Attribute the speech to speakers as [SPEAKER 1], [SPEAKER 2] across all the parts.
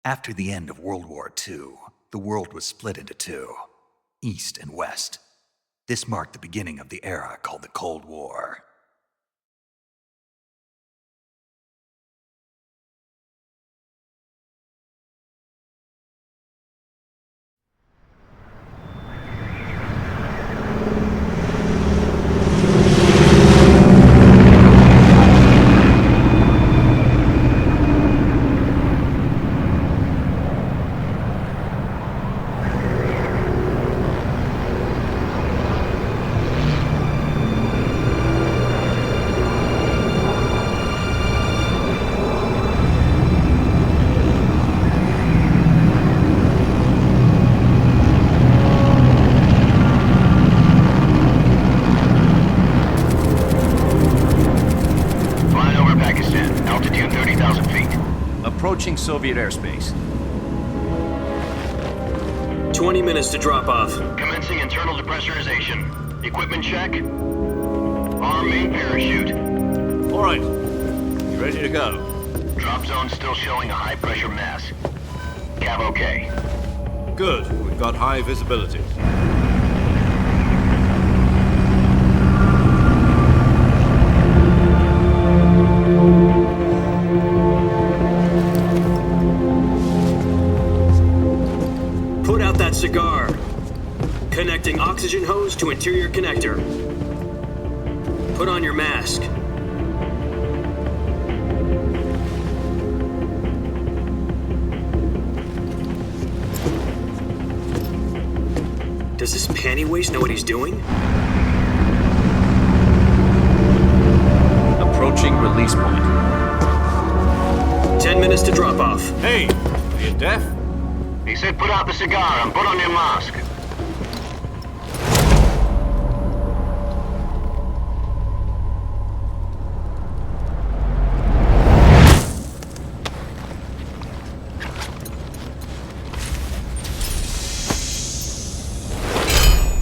[SPEAKER 1] After the end of World War II, the world was split into two, East and West. This marked the beginning of the era called the Cold War.
[SPEAKER 2] Approaching Soviet airspace.
[SPEAKER 3] 20 minutes to drop off.
[SPEAKER 4] Commencing internal depressurization. Equipment check. Arm main parachute.
[SPEAKER 2] All right. You ready to go?
[SPEAKER 4] Drop zone still showing a high pressure mass. Cav okay.
[SPEAKER 2] Good. We've got high visibility.
[SPEAKER 3] Cigar. Connecting oxygen hose to interior connector. Put on your mask. Does this panty waste know what he's doing?
[SPEAKER 2] Approaching release point.
[SPEAKER 3] 10 minutes to drop off.
[SPEAKER 2] Hey, are you deaf?
[SPEAKER 4] He said put out the cigar and put on your mask.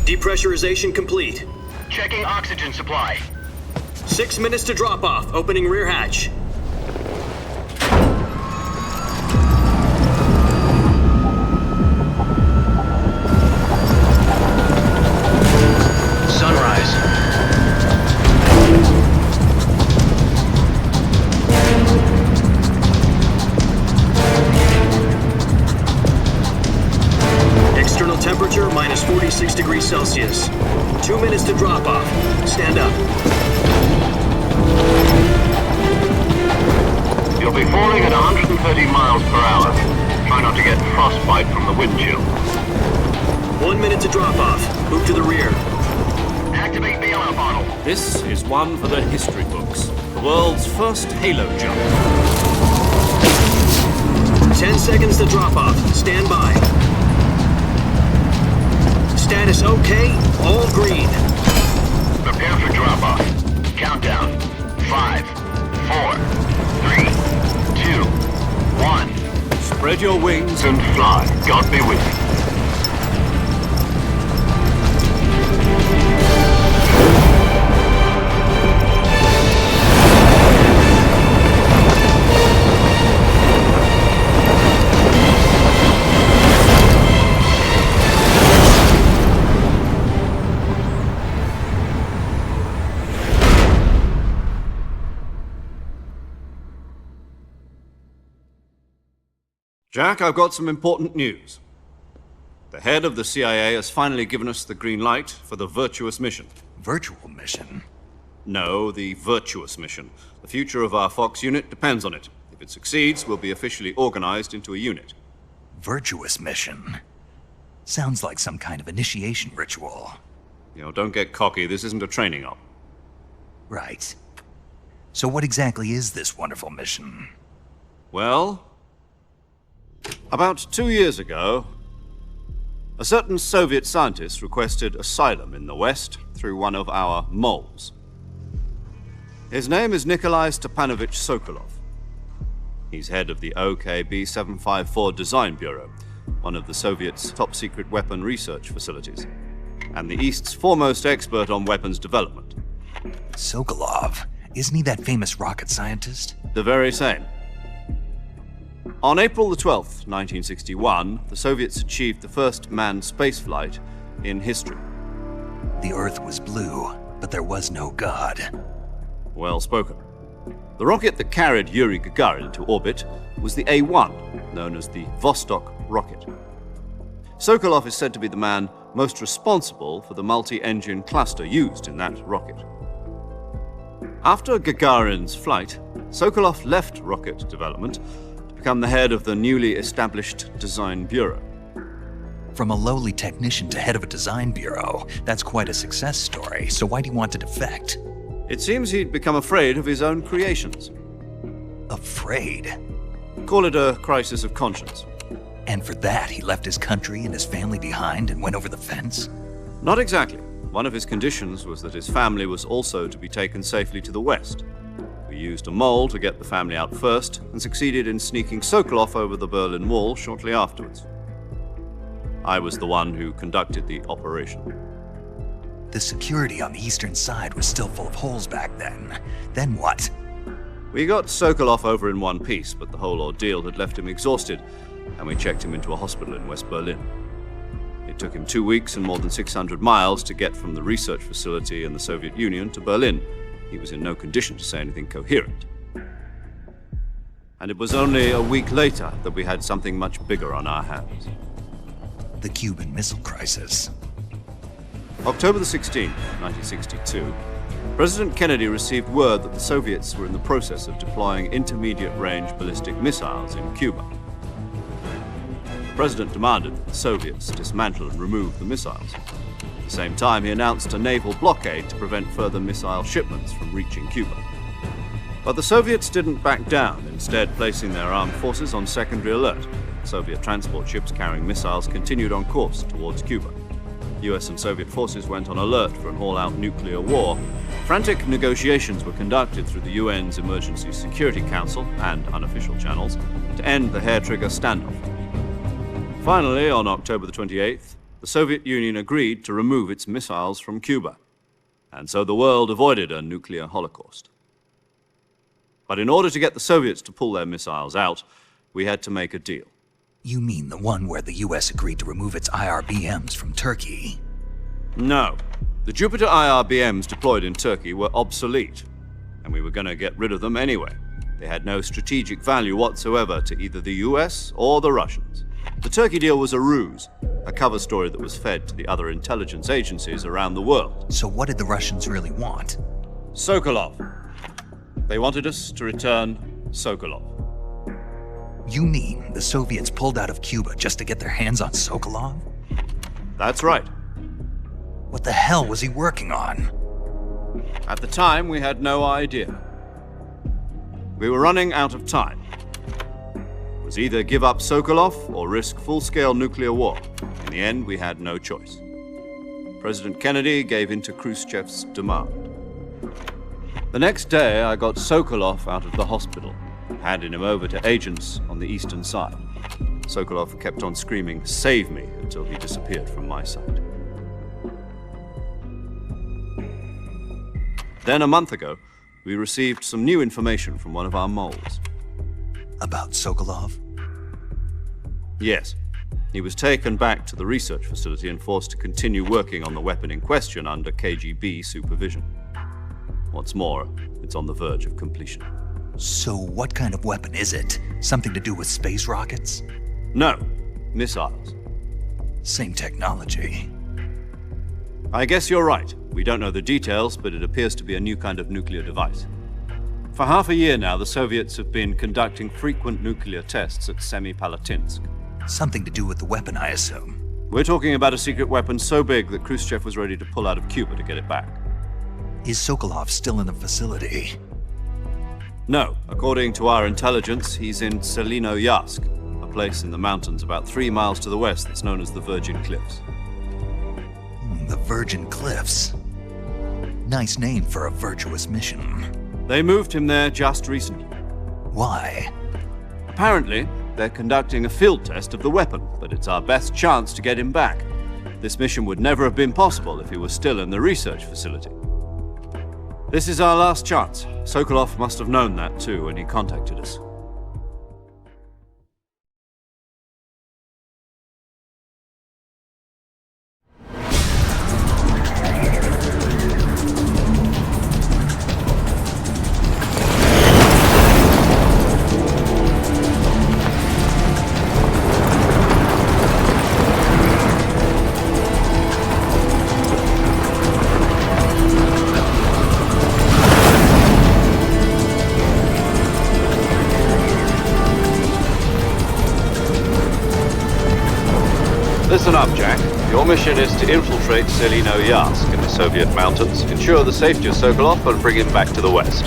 [SPEAKER 3] Depressurization complete.
[SPEAKER 4] Checking oxygen supply.
[SPEAKER 3] 6 minutes to drop off. Opening rear hatch. Temperature minus 46 degrees Celsius. 2 minutes to drop off. Stand up.
[SPEAKER 4] You'll be falling at 130 miles per hour. Try not to get frostbite from the wind chill.
[SPEAKER 3] 1 minute to drop off. Move to the rear.
[SPEAKER 4] Activate the yellow bottle.
[SPEAKER 2] This is one for the history books. The world's first halo jump.
[SPEAKER 3] 10 seconds to drop off. Stand by. Status okay, all green.
[SPEAKER 4] Prepare for drop-off. Countdown. 5, 4, 3, 2, 1.
[SPEAKER 2] Spread your wings
[SPEAKER 4] And fly. God be with you.
[SPEAKER 2] Jack, I've got some important news. The head of the CIA has finally given us the green light for the virtuous mission.
[SPEAKER 1] Virtual mission?
[SPEAKER 2] No, the virtuous mission. The future of our Fox unit depends on it. If it succeeds, we'll be officially organized into a unit.
[SPEAKER 1] Virtuous mission? Sounds like some kind of initiation ritual.
[SPEAKER 2] You know, don't get cocky. This isn't a training op.
[SPEAKER 1] Right. So what exactly is this wonderful mission?
[SPEAKER 2] Well, about 2 years ago, a certain Soviet scientist requested asylum in the West through one of our moles. His name is Nikolai Stepanovich Sokolov. He's head of the OKB 754 Design Bureau, one of the Soviets' top-secret weapon research facilities, and the East's foremost expert on weapons development.
[SPEAKER 1] Sokolov? Isn't he that famous rocket scientist?
[SPEAKER 2] The very same. On April the 12th, 1961, the Soviets achieved the first manned spaceflight in history.
[SPEAKER 1] The Earth was blue, but there was no God.
[SPEAKER 2] Well spoken. The rocket that carried Yuri Gagarin into orbit was the A-1, known as the Vostok rocket. Sokolov is said to be the man most responsible for the multi-engine cluster used in that rocket. After Gagarin's flight, Sokolov left rocket development to become the head of the newly established Design Bureau.
[SPEAKER 1] From a lowly technician to head of a design bureau, that's quite a success story, so why do you want to defect?
[SPEAKER 2] It seems he'd become afraid of his own creations.
[SPEAKER 1] Afraid?
[SPEAKER 2] Call it a crisis of conscience.
[SPEAKER 1] And for that, he left his country and his family behind and went over the fence?
[SPEAKER 2] Not exactly. One of his conditions was that his family was also to be taken safely to the west. We used a mole to get the family out first and succeeded in sneaking Sokolov over the Berlin Wall shortly afterwards. I was the one who conducted the operation.
[SPEAKER 1] The security on the eastern side was still full of holes back then. Then what?
[SPEAKER 2] We got Sokolov over in one piece, but the whole ordeal had left him exhausted, and we checked him into a hospital in West Berlin. It took him 2 weeks and more than 600 miles to get from the research facility in the Soviet Union to Berlin. He was in no condition to say anything coherent. And it was only a week later that we had something much bigger on our hands.
[SPEAKER 1] The Cuban Missile Crisis.
[SPEAKER 2] October the 16th, 1962, President Kennedy received word that the Soviets were in the process of deploying intermediate-range ballistic missiles in Cuba. The President demanded that the Soviets dismantle and remove the missiles. At the same time, he announced a naval blockade to prevent further missile shipments from reaching Cuba. But the Soviets didn't back down, instead placing their armed forces on secondary alert. Soviet transport ships carrying missiles continued on course towards Cuba. US and Soviet forces went on alert for an all-out nuclear war. Frantic negotiations were conducted through the UN's Emergency Security Council and unofficial channels to end the hair-trigger standoff. Finally, on October the 28th, the Soviet Union agreed to remove its missiles from Cuba, and so the world avoided a nuclear holocaust. But in order to get the Soviets to pull their missiles out, we had to make a deal.
[SPEAKER 1] You mean the one where the US agreed to remove its IRBMs from Turkey?
[SPEAKER 2] No. The Jupiter IRBMs deployed in Turkey were obsolete, and we were going to get rid of them anyway. They had no strategic value whatsoever to either the US or the Russians. The Turkey deal was a ruse, a cover story that was fed to the other intelligence agencies around the world.
[SPEAKER 1] So what did the Russians really want?
[SPEAKER 2] Sokolov. They wanted us to return Sokolov.
[SPEAKER 1] You mean the Soviets pulled out of Cuba just to get their hands on Sokolov?
[SPEAKER 2] That's right.
[SPEAKER 1] What the hell was he working on?
[SPEAKER 2] At the time, we had no idea. We were running out of time. It was either give up Sokolov or risk full-scale nuclear war. In the end, we had no choice. President Kennedy gave in to Khrushchev's demand. The next day, I got Sokolov out of the hospital, handing him over to agents on the eastern side. Sokolov kept on screaming, "Save me," until he disappeared from my sight. Then a month ago, we received some new information from one of our moles.
[SPEAKER 1] About Sokolov?
[SPEAKER 2] Yes. He was taken back to the research facility and forced to continue working on the weapon in question under KGB supervision. What's more, it's on the verge of completion.
[SPEAKER 1] So what kind of weapon is it? Something to do with space rockets?
[SPEAKER 2] No, missiles.
[SPEAKER 1] Same technology.
[SPEAKER 2] I guess you're right. We don't know the details, but it appears to be a new kind of nuclear device. For half a year now, the Soviets have been conducting frequent nuclear tests at Semipalatinsk.
[SPEAKER 1] Something to do with the weapon, I assume.
[SPEAKER 2] We're talking about a secret weapon so big that Khrushchev was ready to pull out of Cuba to get it back.
[SPEAKER 1] Is Sokolov still in the facility?
[SPEAKER 2] No. According to our intelligence, he's in Selinoyarsk, a place in the mountains about 3 miles to the west that's known as the Virgin Cliffs.
[SPEAKER 1] The Virgin Cliffs. Nice name for a virtuous mission.
[SPEAKER 2] They moved him there just recently.
[SPEAKER 1] Why?
[SPEAKER 2] Apparently, they're conducting a field test of the weapon, but it's our best chance to get him back. This mission would never have been possible if he was still in the research facility. This is our last chance. Sokolov must have known that too when he contacted us. Listen up, Jack. Your mission is to infiltrate Selino Yask in the Soviet mountains, ensure the safety of Sokolov, and bring him back to the west.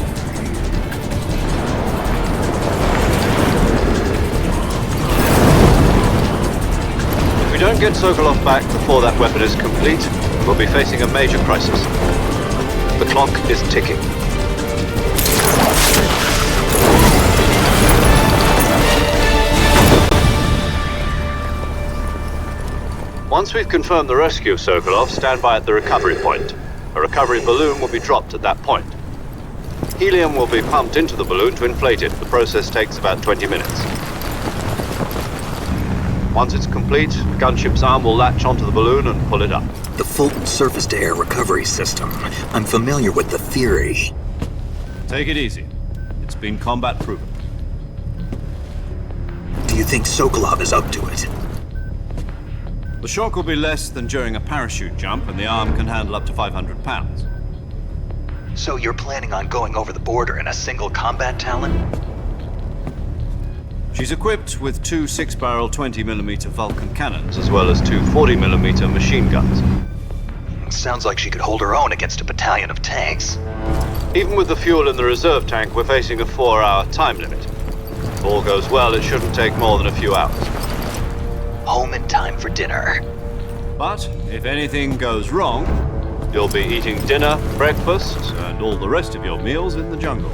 [SPEAKER 2] If we don't get Sokolov back before that weapon is complete, we'll be facing a major crisis. The clock is ticking. Once we've confirmed the rescue of Sokolov, stand by at the recovery point. A recovery balloon will be dropped at that point. Helium will be pumped into the balloon to inflate it. The process takes about 20 minutes. Once it's complete, the gunship's arm will latch onto the balloon and pull it up.
[SPEAKER 3] The Fulton surface-to-air recovery system. I'm familiar with the theory.
[SPEAKER 2] Take it easy. It's been combat proven.
[SPEAKER 3] Do you think Sokolov is up to it?
[SPEAKER 2] The shock will be less than during a parachute jump, and the arm can handle up to 500 pounds.
[SPEAKER 1] So you're planning on going over the border in a single combat Talon?
[SPEAKER 2] She's equipped with two 6-barrel 20mm Vulcan cannons, as well as two 40mm machine guns.
[SPEAKER 1] Sounds like she could hold her own against a battalion of tanks.
[SPEAKER 2] Even with the fuel in the reserve tank, we're facing a 4-hour time limit. If all goes well, it shouldn't take more than a few hours.
[SPEAKER 1] Home in time for dinner.
[SPEAKER 2] But if anything goes wrong, you'll be eating dinner, breakfast, and all the rest of your meals in the jungle.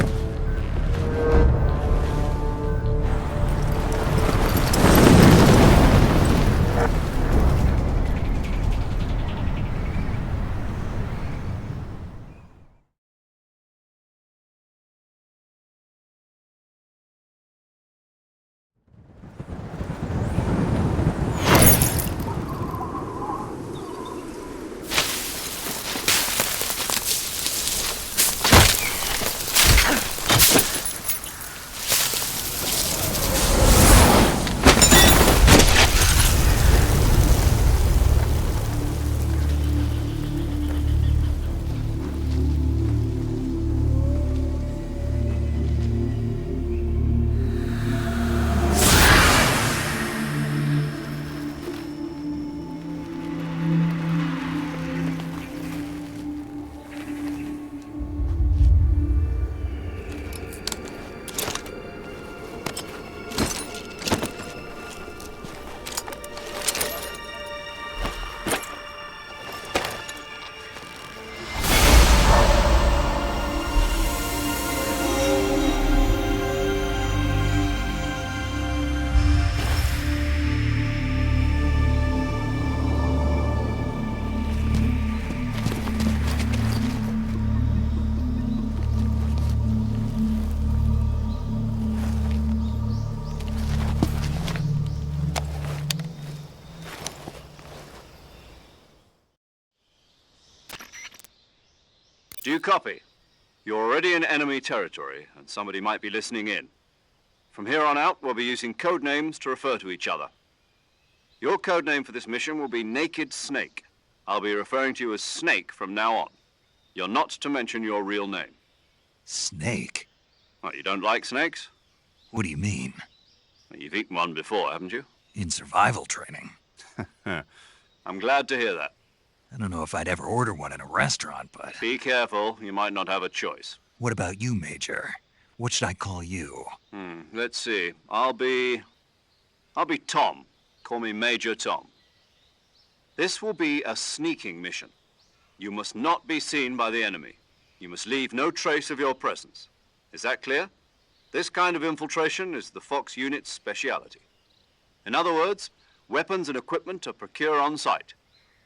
[SPEAKER 2] Do you copy? You're already in enemy territory, and somebody might be listening in. From here on out, we'll be using code names to refer to each other. Your code name for this mission will be Naked Snake. I'll be referring to you as Snake from now on. You're not to mention your real name.
[SPEAKER 1] Snake?
[SPEAKER 2] What, you don't like snakes?
[SPEAKER 1] What do you mean?
[SPEAKER 2] Well, you've eaten one before, haven't you?
[SPEAKER 1] In survival training.
[SPEAKER 2] I'm glad to hear that.
[SPEAKER 1] I don't know if I'd ever order one in a restaurant, but...
[SPEAKER 2] Be careful, you might not have a choice.
[SPEAKER 1] What about you, Major? What should I call you?
[SPEAKER 2] Let's see. I'll be Tom. Call me Major Tom. This will be a sneaking mission. You must not be seen by the enemy. You must leave no trace of your presence. Is that clear? This kind of infiltration is the Fox unit's speciality. In other words, weapons and equipment are procured on site.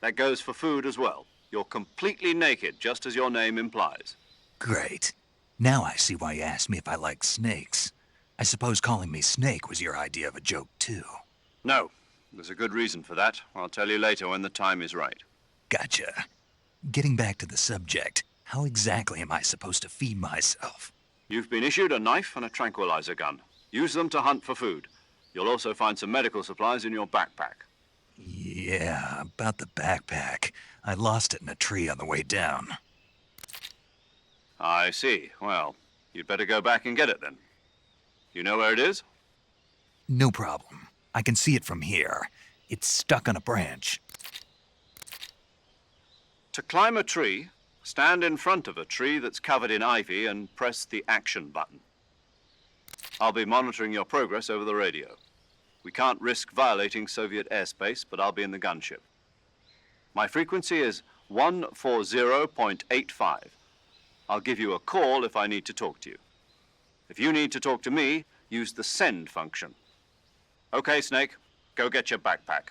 [SPEAKER 2] That goes for food as well. You're completely naked, just as your name implies.
[SPEAKER 1] Great. Now I see why you asked me if I like snakes. I suppose calling me Snake was your idea of a joke, too.
[SPEAKER 2] No. There's a good reason for that. I'll tell you later when the time is right.
[SPEAKER 1] Gotcha. Getting back to the subject, how exactly am I supposed to feed myself?
[SPEAKER 2] You've been issued a knife and a tranquilizer gun. Use them to hunt for food. You'll also find some medical supplies in your backpack.
[SPEAKER 1] Yeah, about the backpack. I lost it in a tree on the way down.
[SPEAKER 2] I see. Well, you'd better go back and get it then. You know where it is?
[SPEAKER 1] No problem. I can see it from here. It's stuck on a branch.
[SPEAKER 2] To climb a tree, stand in front of a tree that's covered in ivy and press the action button. I'll be monitoring your progress over the radio. We can't risk violating Soviet airspace, but I'll be in the gunship. My frequency is 140.85. I'll give you a call if I need to talk to you. If you need to talk to me, use the send function. Okay, Snake, go get your backpack.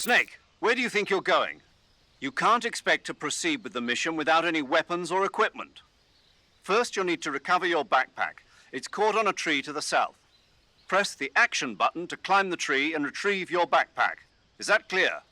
[SPEAKER 2] Snake, where do you think you're going? You can't expect to proceed with the mission without any weapons or equipment. First, you'll need to recover your backpack. It's caught on a tree to the south. Press the action button to climb the tree and retrieve your backpack. Is that clear?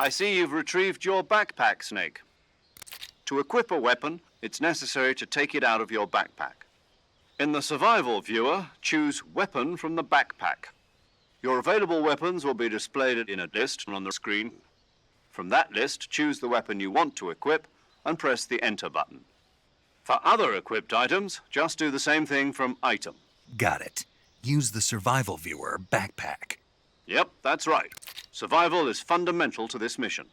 [SPEAKER 2] I see you've retrieved your backpack, Snake. To equip a weapon, it's necessary to take it out of your backpack. In the survival viewer, choose Weapon from the backpack. Your available weapons will be displayed in a list on the screen. From that list, choose the weapon you want to equip and press the Enter button. For other equipped items, just do the same thing from Item.
[SPEAKER 1] Got it. Use the survival viewer backpack.
[SPEAKER 2] Yep, that's right. Survival is fundamental to this mission.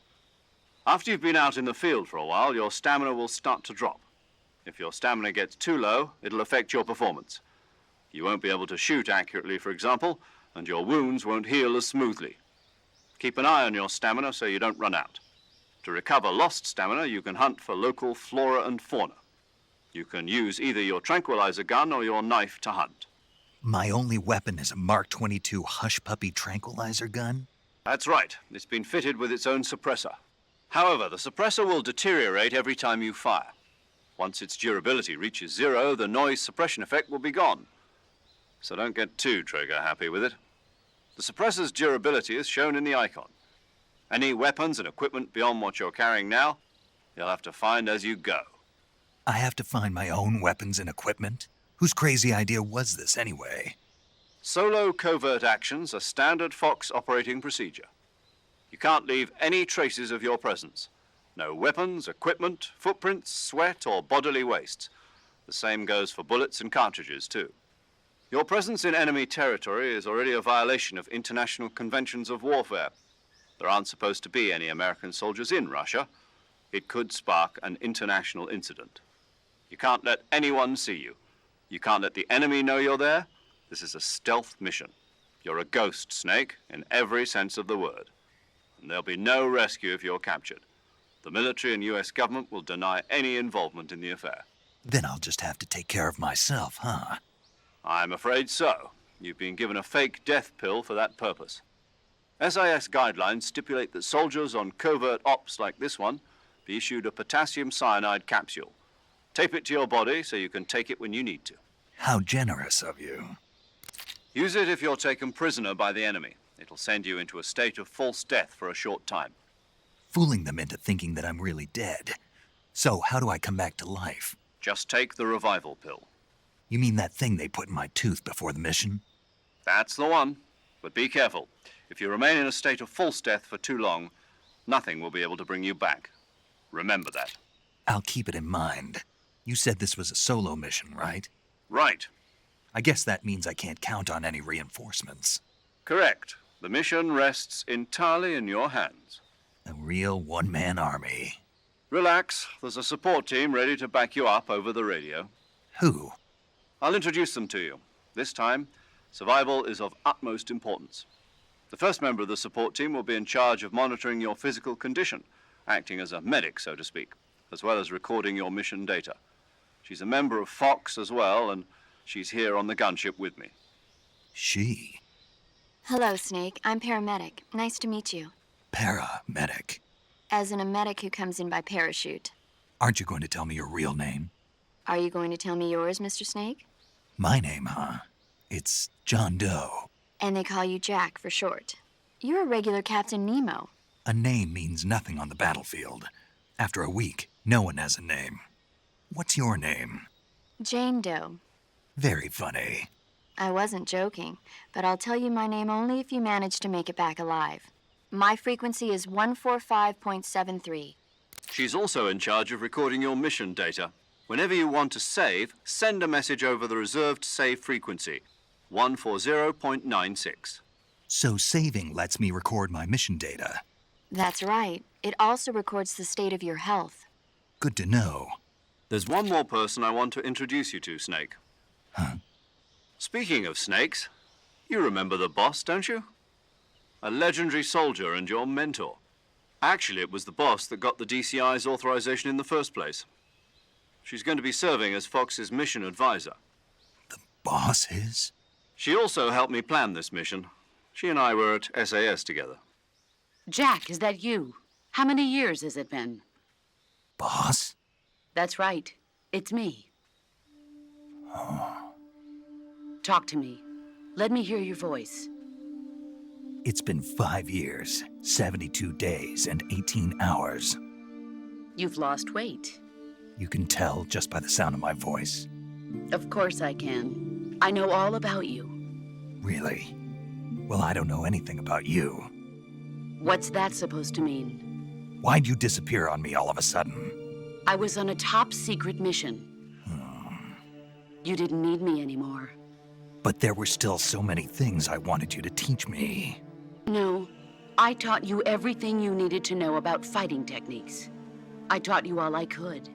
[SPEAKER 2] After you've been out in the field for a while, your stamina will start to drop. If your stamina gets too low, it'll affect your performance. You won't be able to shoot accurately, for example, and your wounds won't heal as smoothly. Keep an eye on your stamina so you don't run out. To recover lost stamina, you can hunt for local flora and fauna. You can use either your tranquilizer gun or your knife to hunt.
[SPEAKER 1] My only weapon is a Mark 22 Hush Puppy tranquilizer gun?
[SPEAKER 2] That's right. It's been fitted with its own suppressor. However, the suppressor will deteriorate every time you fire. Once its durability reaches 0, the noise suppression effect will be gone. So don't get too trigger-happy with it. The suppressor's durability is shown in the icon. Any weapons and equipment beyond what you're carrying now, you'll have to find as you go.
[SPEAKER 1] I have to find my own weapons and equipment? Whose crazy idea was this anyway?
[SPEAKER 2] Solo covert actions are standard Fox operating procedure. You can't leave any traces of your presence. No weapons, equipment, footprints, sweat, or bodily wastes. The same goes for bullets and cartridges, too. Your presence in enemy territory is already a violation of international conventions of warfare. There aren't supposed to be any American soldiers in Russia. It could spark an international incident. You can't let anyone see you. You can't let the enemy know you're there. This is a stealth mission. You're a ghost, Snake, in every sense of the word. And there'll be no rescue if you're captured. The military and U.S. government will deny any involvement in the affair.
[SPEAKER 1] Then I'll just have to take care of myself, huh?
[SPEAKER 2] I'm afraid so. You've been given a fake death pill for that purpose. SIS guidelines stipulate that soldiers on covert ops like this one be issued a potassium cyanide capsule. Tape it to your body so you can take it when you need to.
[SPEAKER 1] How generous of you.
[SPEAKER 2] Use it if you're taken prisoner by the enemy. It'll send you into a state of false death for a short time.
[SPEAKER 1] Fooling them into thinking that I'm really dead. So how do I come back to life?
[SPEAKER 2] Just take the revival pill.
[SPEAKER 1] You mean that thing they put in my tooth before the mission?
[SPEAKER 2] That's the one. But be careful. If you remain in a state of false death for too long, nothing will be able to bring you back. Remember that.
[SPEAKER 1] I'll keep it in mind. You said this was a solo mission, right?
[SPEAKER 2] Right.
[SPEAKER 1] I guess that means I can't count on any reinforcements.
[SPEAKER 2] Correct. The mission rests entirely in your hands.
[SPEAKER 1] A real one-man army.
[SPEAKER 2] Relax. There's a support team ready to back you up over the radio.
[SPEAKER 1] Who?
[SPEAKER 2] I'll introduce them to you. This time, survival is of utmost importance. The first member of the support team will be in charge of monitoring your physical condition, acting as a medic, so to speak, as well as recording your mission data. She's a member of Fox as well, and she's here on the gunship with me.
[SPEAKER 1] She?
[SPEAKER 5] Hello, Snake. I'm paramedic. Nice to meet you.
[SPEAKER 1] Paramedic.
[SPEAKER 5] As in a medic who comes in by parachute.
[SPEAKER 1] Aren't you going to tell me your real name?
[SPEAKER 5] Are you going to tell me yours, Mr. Snake?
[SPEAKER 1] My name, huh? It's John Doe.
[SPEAKER 5] And they call you Jack for short. You're a regular Captain Nemo.
[SPEAKER 1] A name means nothing on the battlefield. After a week, no one has a name. What's your name?
[SPEAKER 5] Jane Doe.
[SPEAKER 1] Very funny.
[SPEAKER 5] I wasn't joking, but I'll tell you my name only if you manage to make it back alive. My frequency is 145.73.
[SPEAKER 2] She's also in charge of recording your mission data. Whenever you want to save, send a message over the reserved save frequency, 140.96.
[SPEAKER 1] So saving lets me record my mission data.
[SPEAKER 5] That's right. It also records the state of your health.
[SPEAKER 1] Good to know.
[SPEAKER 2] There's one more person I want to introduce you to, Snake.
[SPEAKER 1] Huh?
[SPEAKER 2] Speaking of snakes, you remember the boss, don't you? A legendary soldier and your mentor. Actually, it was the boss that got the DCI's authorization in the first place. She's going to be serving as Fox's mission advisor.
[SPEAKER 1] The boss is?
[SPEAKER 2] She also helped me plan this mission. She and I were at SAS together.
[SPEAKER 6] Jack, is that you? How many years has it been?
[SPEAKER 1] Boss?
[SPEAKER 6] That's right. It's me. Talk to me. Let me hear your voice.
[SPEAKER 1] It's been 5 years, 72 days, and 18 hours.
[SPEAKER 6] You've lost weight.
[SPEAKER 1] You can tell just by the sound of my voice.
[SPEAKER 6] Of course I can. I know all about you.
[SPEAKER 1] Really? Well, I don't know anything about you.
[SPEAKER 6] What's that supposed to mean?
[SPEAKER 1] Why'd you disappear on me all of a sudden?
[SPEAKER 6] I was on a top-secret mission. You didn't need me anymore.
[SPEAKER 1] But there were still so many things I wanted you to teach me.
[SPEAKER 6] No, I taught you everything you needed to know about fighting techniques. I taught you all I could.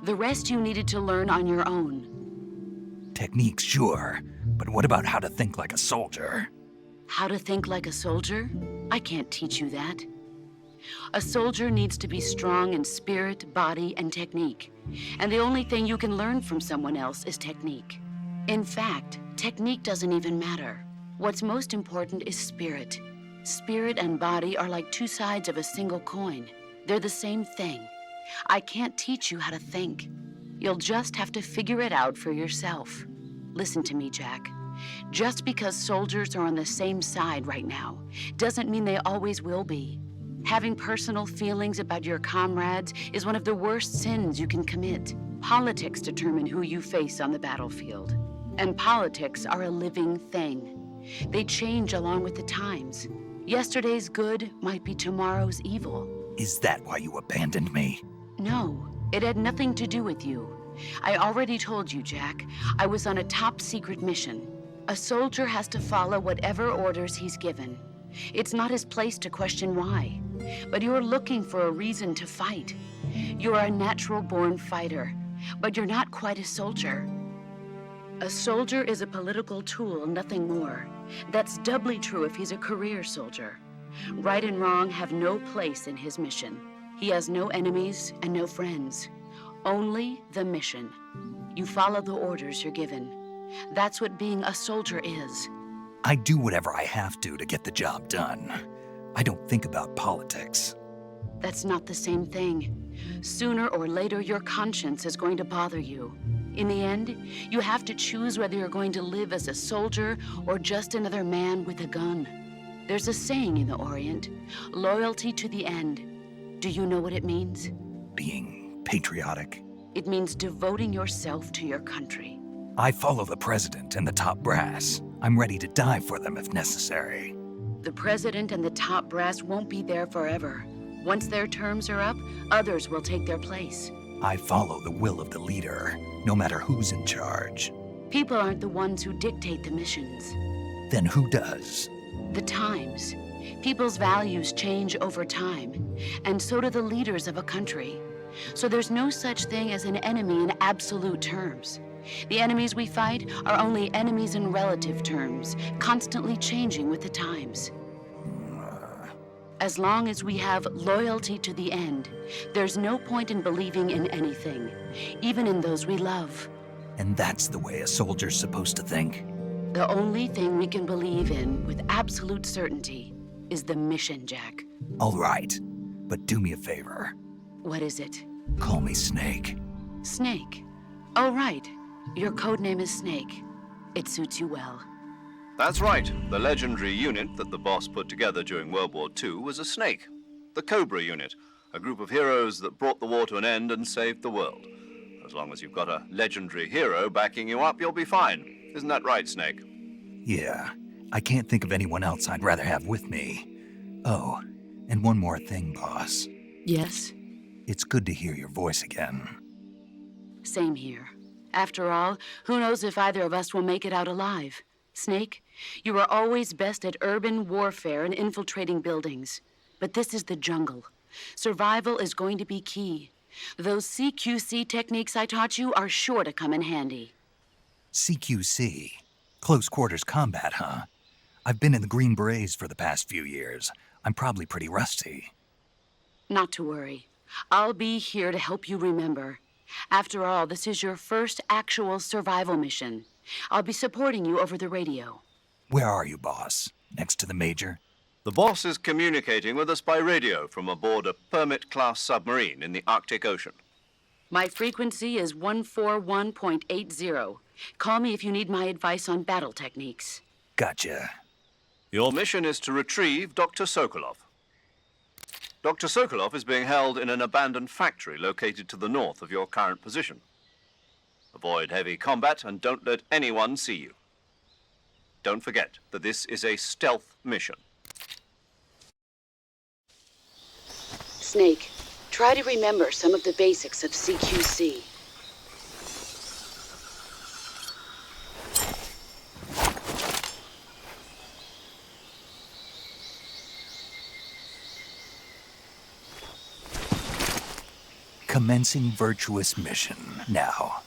[SPEAKER 6] The rest you needed to learn on your own.
[SPEAKER 1] Techniques, sure. But what about how to think like a soldier?
[SPEAKER 6] How to think like a soldier? I can't teach you that. A soldier needs to be strong in spirit, body, and technique. And the only thing you can learn from someone else is technique. In fact, technique doesn't even matter. What's most important is spirit. Spirit and body are like two sides of a single coin. They're the same thing. I can't teach you how to think. You'll just have to figure it out for yourself. Listen to me, Jack. Just because soldiers are on the same side right now doesn't mean they always will be. Having personal feelings about your comrades is one of the worst sins you can commit. Politics determine who you face on the battlefield. And politics are a living thing. They change along with the times. Yesterday's good might be tomorrow's evil.
[SPEAKER 1] Is that why you abandoned me?
[SPEAKER 6] No, it had nothing to do with you. I already told you, Jack. I was on a top-secret mission. A soldier has to follow whatever orders he's given. It's not his place to question why. But you're looking for a reason to fight. You're a natural-born fighter, but you're not quite a soldier. A soldier is a political tool, nothing more. That's doubly true if he's a career soldier. Right and wrong have no place in his mission. He has no enemies and no friends. Only the mission. You follow the orders you're given. That's what being a soldier is.
[SPEAKER 1] I do whatever I have to get the job done. I don't think about politics.
[SPEAKER 6] That's not the same thing. Sooner or later, your conscience is going to bother you. In the end, you have to choose whether you're going to live as a soldier or just another man with a gun. There's a saying in the Orient, loyalty to the end. Do you know what it means?
[SPEAKER 1] Being patriotic.
[SPEAKER 6] It means devoting yourself to your country.
[SPEAKER 1] I follow the president and the top brass. I'm ready to die for them if necessary.
[SPEAKER 6] The president and the top brass won't be there forever. Once their terms are up, others will take their place.
[SPEAKER 1] I follow the will of the leader, no matter who's in charge.
[SPEAKER 6] People aren't the ones who dictate the missions.
[SPEAKER 1] Then who does?
[SPEAKER 6] The times. People's values change over time, and so do the leaders of a country. So there's no such thing as an enemy in absolute terms. The enemies we fight are only enemies in relative terms, constantly changing with the times. As long as we have loyalty to the end, there's no point in believing in anything, even in those we love.
[SPEAKER 1] And that's the way a soldier's supposed to think?
[SPEAKER 6] The only thing we can believe in with absolute certainty is the mission, Jack.
[SPEAKER 1] All right, but do me a favor.
[SPEAKER 6] What is it?
[SPEAKER 1] Call me Snake.
[SPEAKER 6] Snake. Oh, right. Your codename is Snake. It suits you well.
[SPEAKER 2] That's right. The legendary unit that the boss put together during World War II was a snake. The Cobra unit, a group of heroes that brought the war to an end and saved the world. As long as you've got a legendary hero backing you up, you'll be fine. Isn't that right, Snake?
[SPEAKER 1] Yeah, I can't think of anyone else I'd rather have with me. Oh, and one more thing, boss.
[SPEAKER 6] Yes?
[SPEAKER 1] It's good to hear your voice again.
[SPEAKER 6] Same here. After all, who knows if either of us will make it out alive? Snake, you are always best at urban warfare and infiltrating buildings. But this is the jungle. Survival is going to be key. Those CQC techniques I taught you are sure to come in handy.
[SPEAKER 1] CQC? Close quarters combat, huh? I've been in the Green Berets for the past few years. I'm probably pretty rusty.
[SPEAKER 6] Not to worry. I'll be here to help you remember. After all, this is your first actual survival mission. I'll be supporting you over the radio.
[SPEAKER 1] Where are you, boss? Next to the Major?
[SPEAKER 2] The boss is communicating with us by radio from aboard a Permit-class submarine in the Arctic Ocean.
[SPEAKER 6] My frequency is 141.80. Call me if you need my advice on battle techniques.
[SPEAKER 1] Gotcha.
[SPEAKER 2] Your mission is to retrieve Dr. Sokolov. Dr. Sokolov is being held in an abandoned factory located to the north of your current position. Avoid heavy combat and don't let anyone see you. Don't forget that this is a stealth mission.
[SPEAKER 6] Snake, try to remember some of the basics of CQC.
[SPEAKER 1] Commencing virtuous mission now.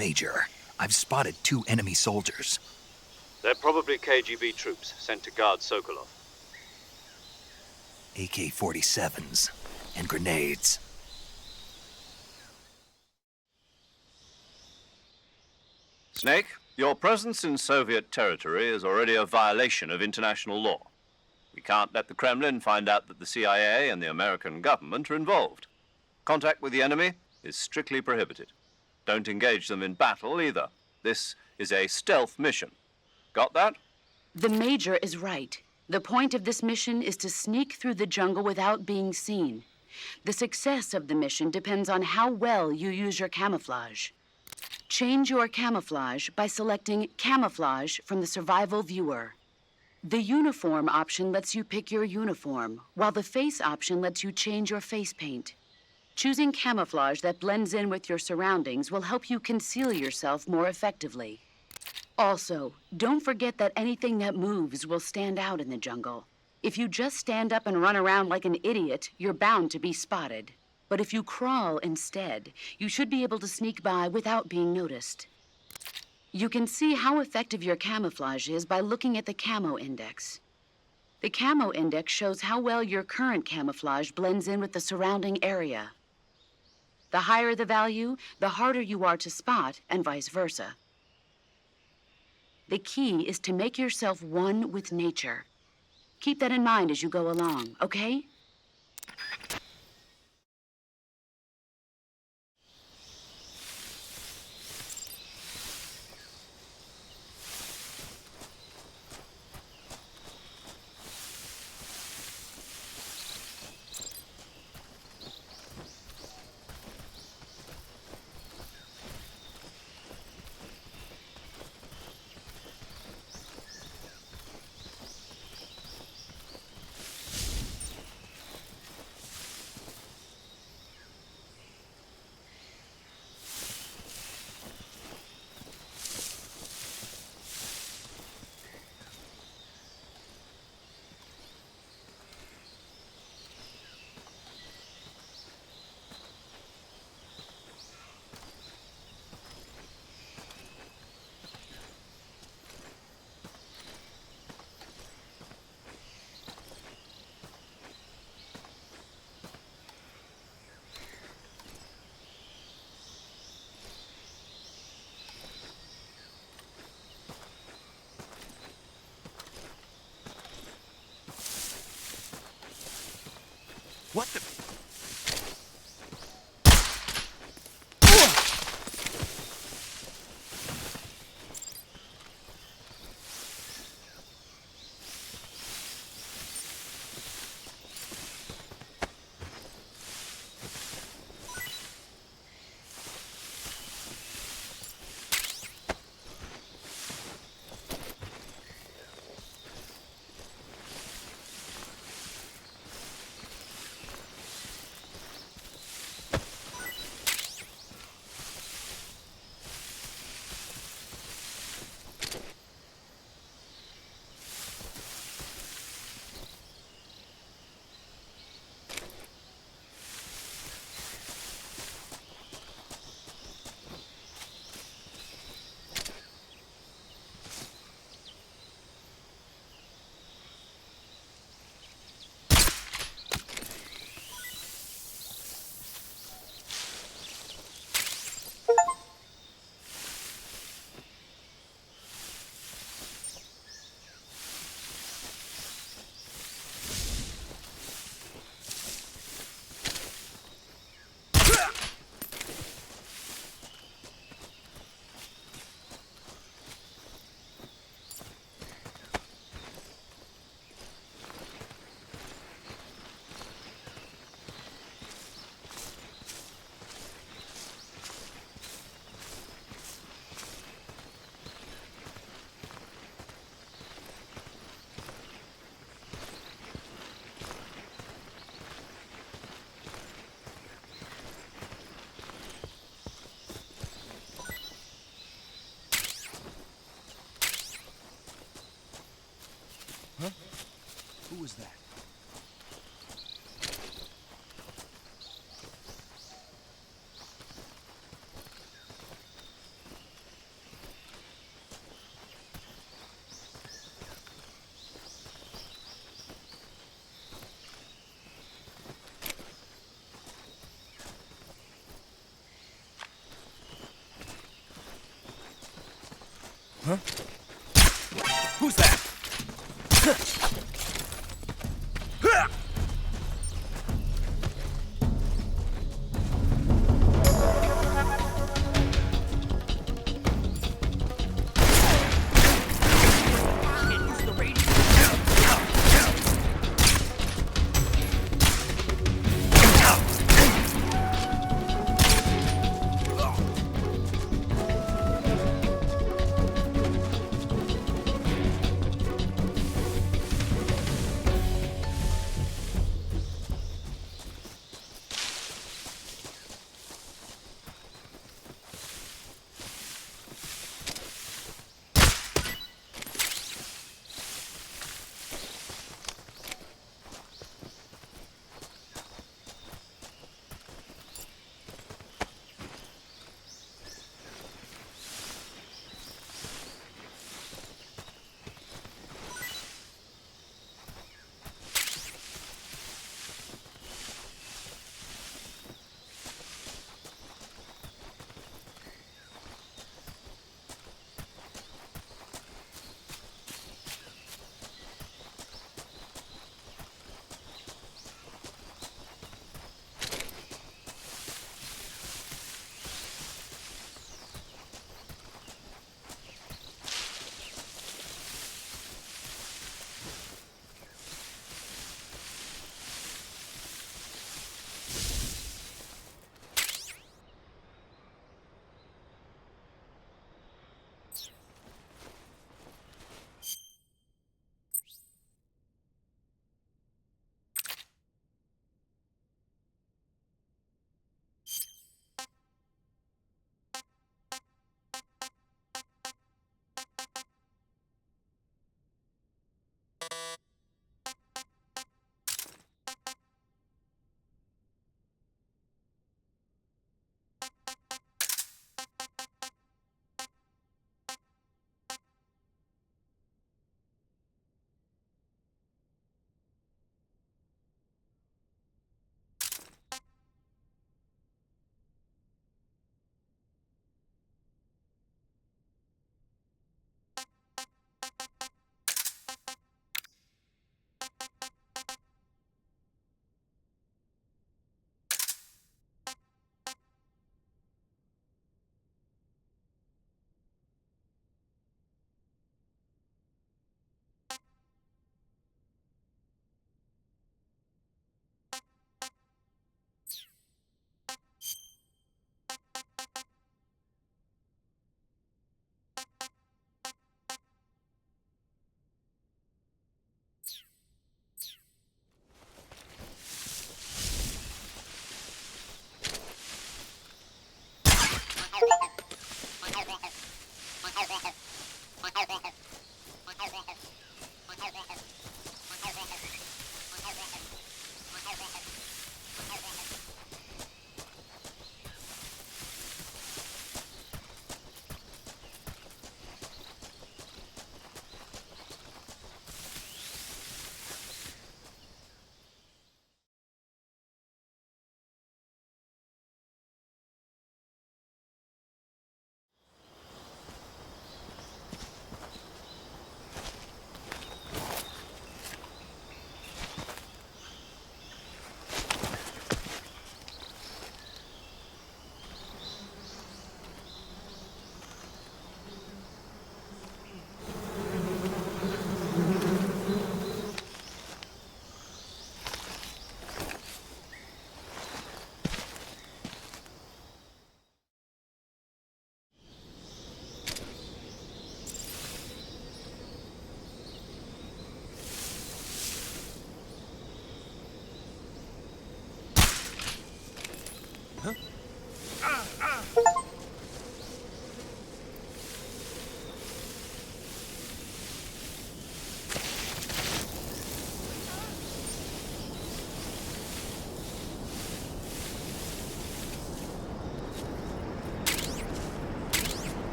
[SPEAKER 1] Major, I've spotted 2 enemy soldiers.
[SPEAKER 2] They're probably KGB troops sent to guard Sokolov.
[SPEAKER 1] AK-47s and grenades.
[SPEAKER 2] Snake, your presence in Soviet territory is already a violation of international law. We can't let the Kremlin find out that the CIA and the American government are involved. Contact with the enemy is strictly prohibited. Don't engage them in battle either. This is a stealth mission. Got that?
[SPEAKER 6] The Major is right. The point of this mission is to sneak through the jungle without being seen. The success of the mission depends on how well you use your camouflage. Change your camouflage by selecting Camouflage from the Survival Viewer. The Uniform option lets you pick your uniform, while the Face option lets you change your face paint. Choosing camouflage that blends in with your surroundings will help you conceal yourself more effectively. Also, don't forget that anything that moves will stand out in the jungle. If you just stand up and run around like an idiot, you're bound to be spotted. But if you crawl instead, you should be able to sneak by without being noticed. You can see how effective your camouflage is by looking at the Camo Index. The Camo Index shows how well your current camouflage blends in with the surrounding area. The higher the value, the harder you are to spot, and vice versa. The key is to make yourself one with nature. Keep that in mind as you go along, okay?
[SPEAKER 1] What the... Who was that?
[SPEAKER 7] Who's that?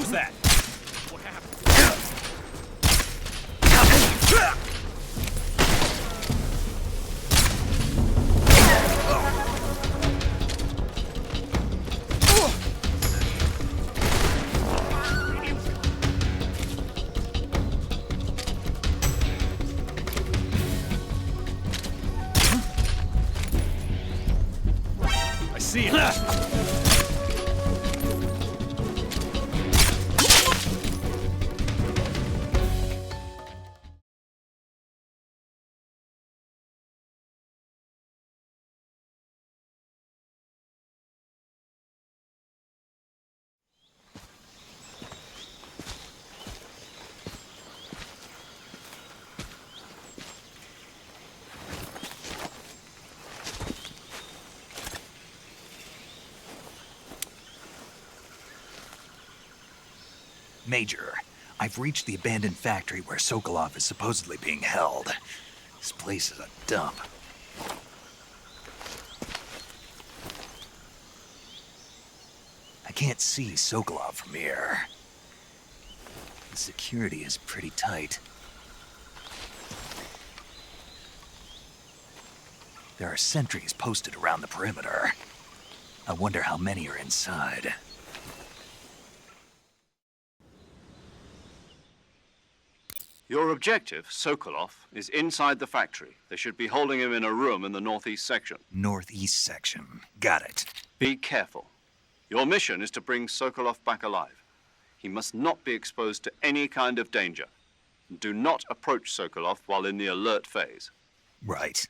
[SPEAKER 7] Who's that? What happened? I see it.
[SPEAKER 1] Major, I've reached the abandoned factory where Sokolov is supposedly being held. This place is a dump. I can't see Sokolov from here. The security is pretty tight. There are sentries posted around the perimeter. I wonder how many are inside.
[SPEAKER 2] Your objective, Sokolov, is inside the factory. They should be holding him in a room in the northeast section.
[SPEAKER 1] Northeast section. Got it.
[SPEAKER 2] Be careful. Your mission is to bring Sokolov back alive. He must not be exposed to any kind of danger. Do not approach Sokolov while in the alert phase.
[SPEAKER 1] Right.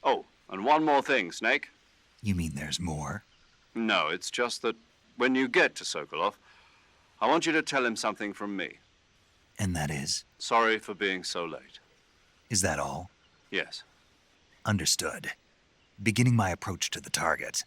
[SPEAKER 2] Oh, and one more thing, Snake.
[SPEAKER 1] You mean there's more?
[SPEAKER 2] No, it's just that when you get to Sokolov, I want you to tell him something from me.
[SPEAKER 1] And that is?
[SPEAKER 2] Sorry for being so late.
[SPEAKER 1] Is that all?
[SPEAKER 2] Yes.
[SPEAKER 1] Understood. Beginning my approach to the target.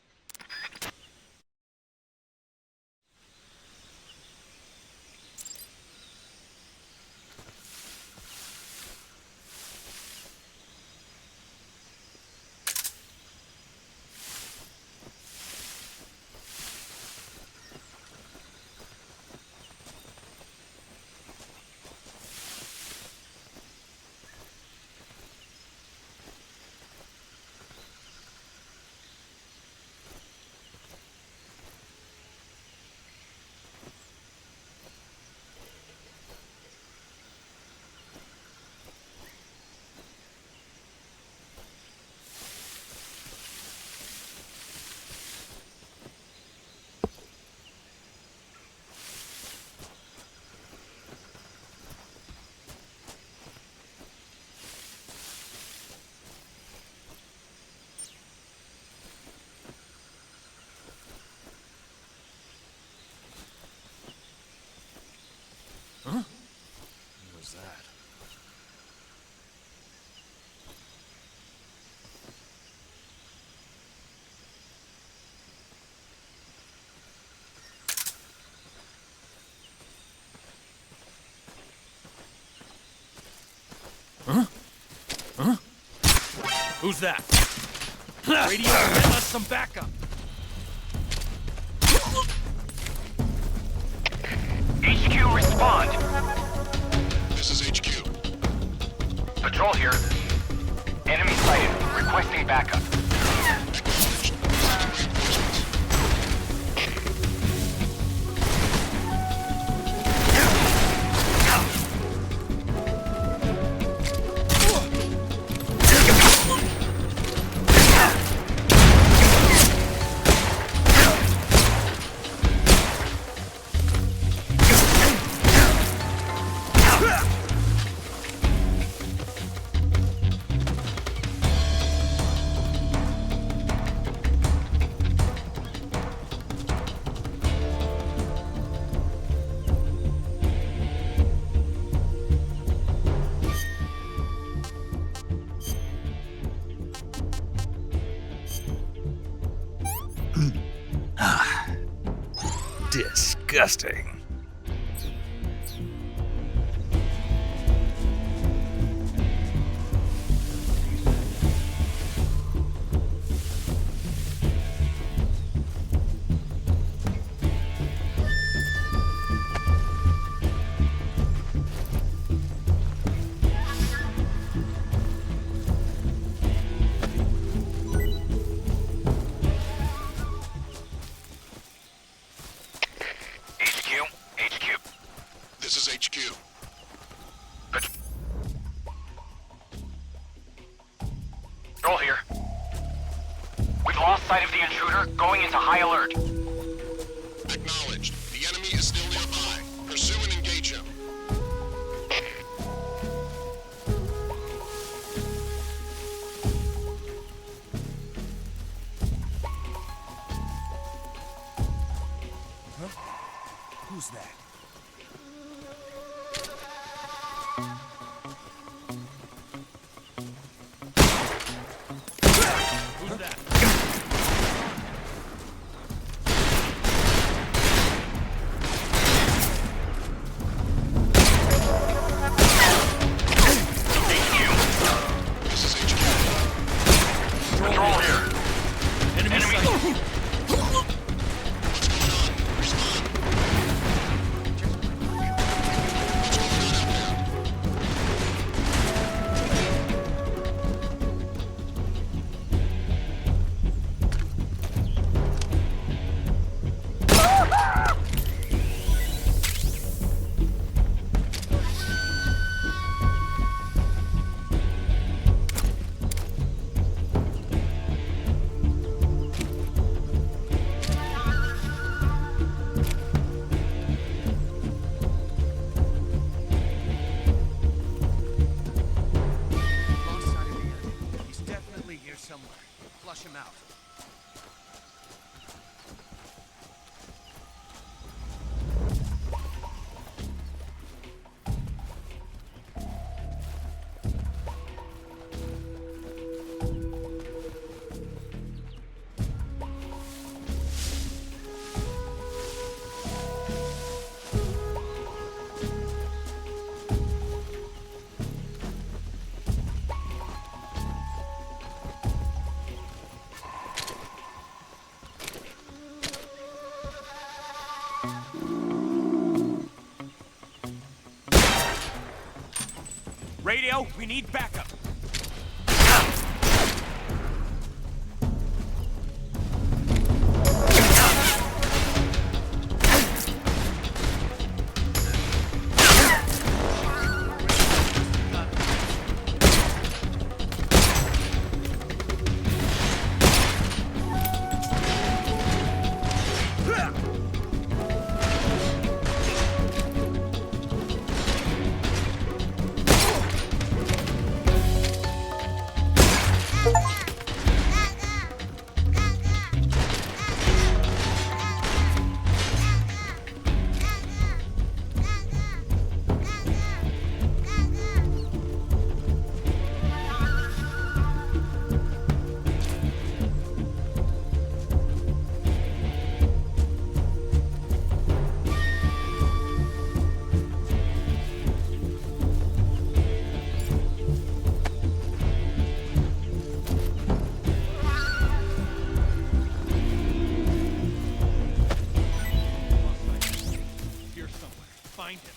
[SPEAKER 7] Who's that? Radio, get us some backup.
[SPEAKER 4] HQ, respond.
[SPEAKER 8] This is HQ.
[SPEAKER 4] Patrol here. Enemy sighted. Requesting backup.
[SPEAKER 1] Disgusting.
[SPEAKER 4] We're going into high alert.
[SPEAKER 8] Acknowledged. The enemy is still nearby. Pursue and engage him.
[SPEAKER 7] Who's that? Who's that?
[SPEAKER 8] This is HQ.
[SPEAKER 4] Control here.
[SPEAKER 7] Enemy sighted. Lost sight of the enemy. He's definitely here somewhere. Flush him out. Radio, we need backup. Here somewhere. Find him.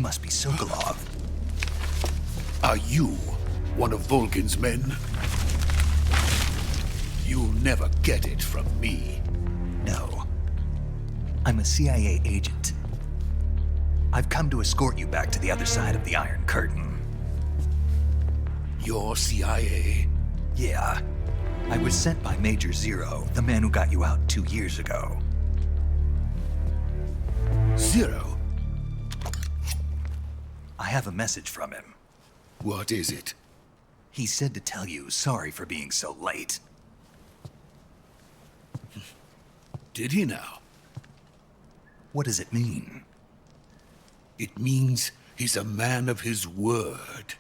[SPEAKER 1] must be Sokolov.
[SPEAKER 9] Are you one of Volgin's men? You'll never get it from me.
[SPEAKER 1] No. I'm a CIA agent. I've come to escort you back to the other side of the Iron Curtain.
[SPEAKER 9] You're CIA?
[SPEAKER 1] Yeah. I was sent by Major Zero, the man who got you out 2 years ago.
[SPEAKER 9] Zero?
[SPEAKER 1] I have a message from him.
[SPEAKER 9] What is it?
[SPEAKER 1] He said to tell you sorry for being so late.
[SPEAKER 9] Did he now?
[SPEAKER 1] What does it mean?
[SPEAKER 9] It means he's a man of his word.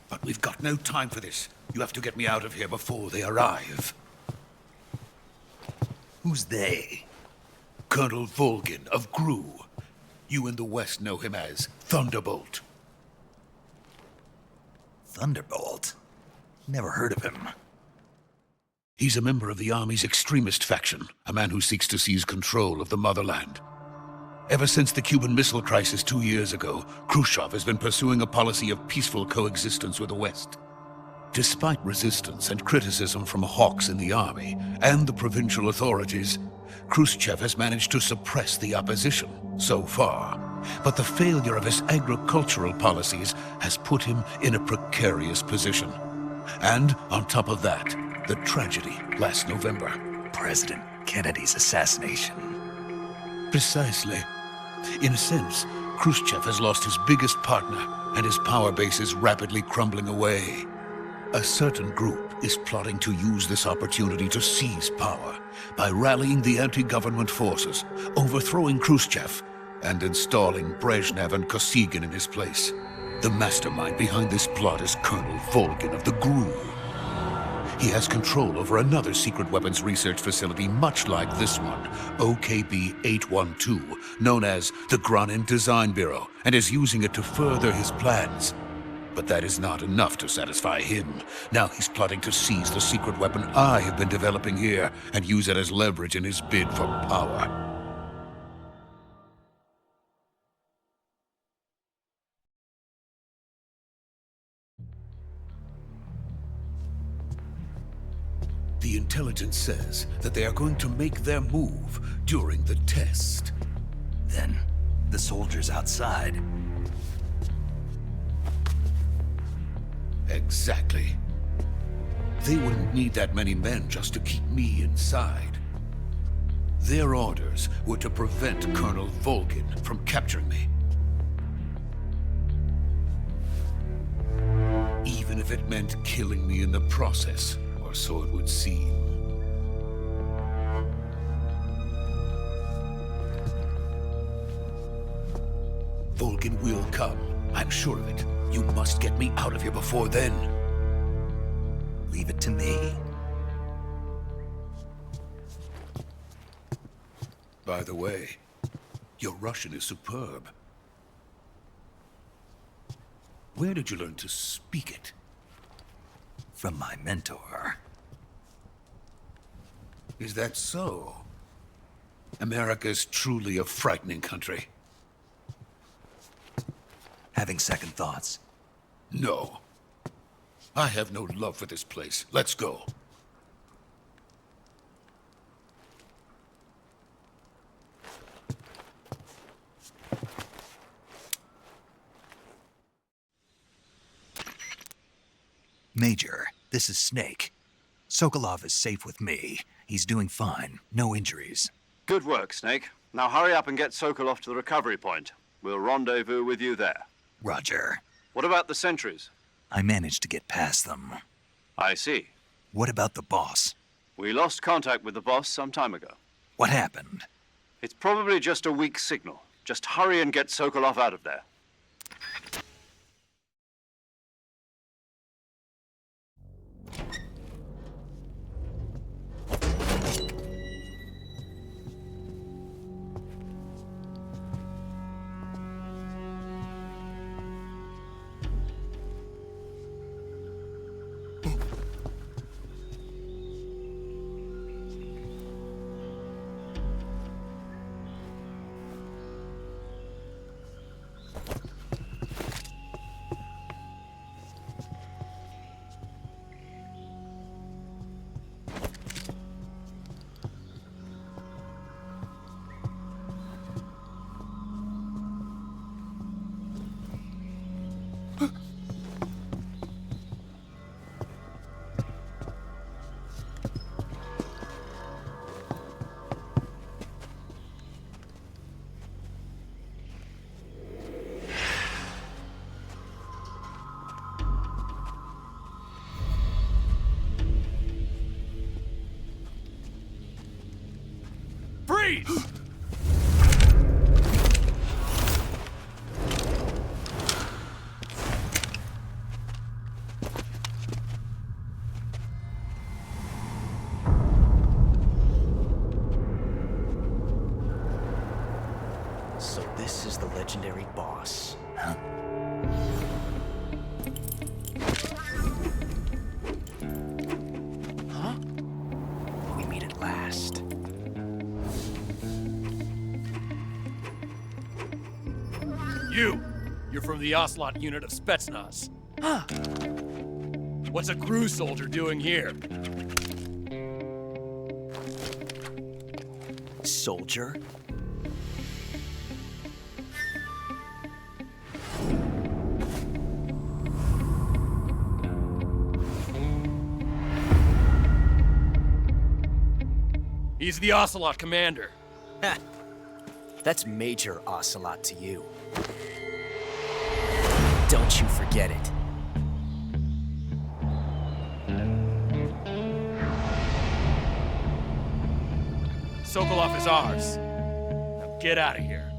[SPEAKER 9] But we've got no time for this. You have to get me out of here before they arrive.
[SPEAKER 1] Who's they?
[SPEAKER 9] Colonel Volgin of GRU. You in the West know him as Thunderbolt.
[SPEAKER 1] Thunderbolt? Never heard of him.
[SPEAKER 9] He's a member of the Army's extremist faction, a man who seeks to seize control of the motherland. Ever since the Cuban Missile Crisis 2 years ago, Khrushchev has been pursuing a policy of peaceful coexistence with the West. Despite resistance and criticism from hawks in the army and the provincial authorities, Khrushchev has managed to suppress the opposition so far. But the failure of his agricultural policies has put him in a precarious position. And on top of that, the tragedy last November.
[SPEAKER 1] President Kennedy's assassination.
[SPEAKER 9] Precisely. In a sense, Khrushchev has lost his biggest partner, and his power base is rapidly crumbling away. A certain group is plotting to use this opportunity to seize power by rallying the anti-government forces, overthrowing Khrushchev, and installing Brezhnev and Kosygin in his place. The mastermind behind this plot is Colonel Volgin of the GRU. He has control over another secret weapons research facility much like this one, OKB-812, known as the Granin Design Bureau, and is using it to further his plans. But that is not enough to satisfy him. Now he's plotting to seize the secret weapon I have been developing here and use it as leverage in his bid for power. The intelligence says that they are going to make their move during the test.
[SPEAKER 1] Then, the soldiers outside.
[SPEAKER 9] Exactly. They wouldn't need that many men just to keep me inside. Their orders were to prevent Colonel Volgin from capturing me. Even if it meant killing me in the process, or so it would seem. Volgin will come. I'm sure of it. You must get me out of here before then.
[SPEAKER 1] Leave it to me.
[SPEAKER 9] By the way, your Russian is superb. Where did you learn to speak it?
[SPEAKER 1] From my mentor.
[SPEAKER 9] Is that so? America's truly a frightening country.
[SPEAKER 1] Having second thoughts.
[SPEAKER 9] No. I have no love for this place. Let's go.
[SPEAKER 1] Major, this is Snake. Sokolov is safe with me. He's doing fine. No injuries.
[SPEAKER 2] Good work, Snake. Now hurry up and get Sokolov to the recovery point. We'll rendezvous with you there.
[SPEAKER 1] Roger.
[SPEAKER 2] What about the sentries?
[SPEAKER 1] I managed to get past them.
[SPEAKER 2] I see.
[SPEAKER 1] What about the boss?
[SPEAKER 2] We lost contact with the boss some time ago.
[SPEAKER 1] What happened?
[SPEAKER 2] It's probably just a weak signal. Just hurry and get Sokolov out of there.
[SPEAKER 7] Freeze!
[SPEAKER 3] So this is the legendary boss.
[SPEAKER 1] Huh?
[SPEAKER 3] Huh? We meet at last.
[SPEAKER 7] You're from the Ocelot unit of Spetsnaz.
[SPEAKER 3] Huh.
[SPEAKER 7] What's a crew soldier doing here?
[SPEAKER 3] Soldier?
[SPEAKER 7] He's the Ocelot commander.
[SPEAKER 3] Ha! That's Major Ocelot to you. Don't you forget it.
[SPEAKER 7] Sokolov is ours. Now get out of here.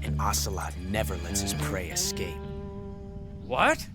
[SPEAKER 3] And Ocelot never lets his prey escape.
[SPEAKER 7] What?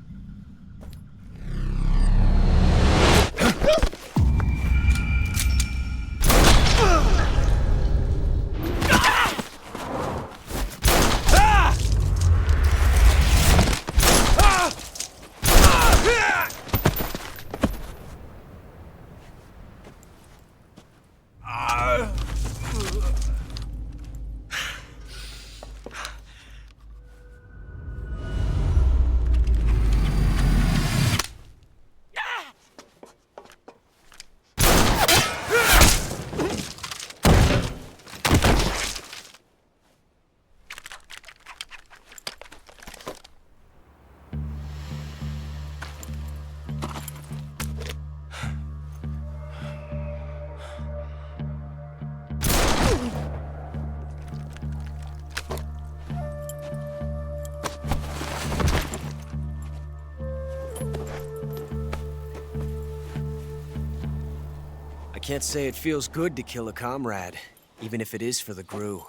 [SPEAKER 3] I can't say it feels good to kill a comrade, even if it is for the GRU.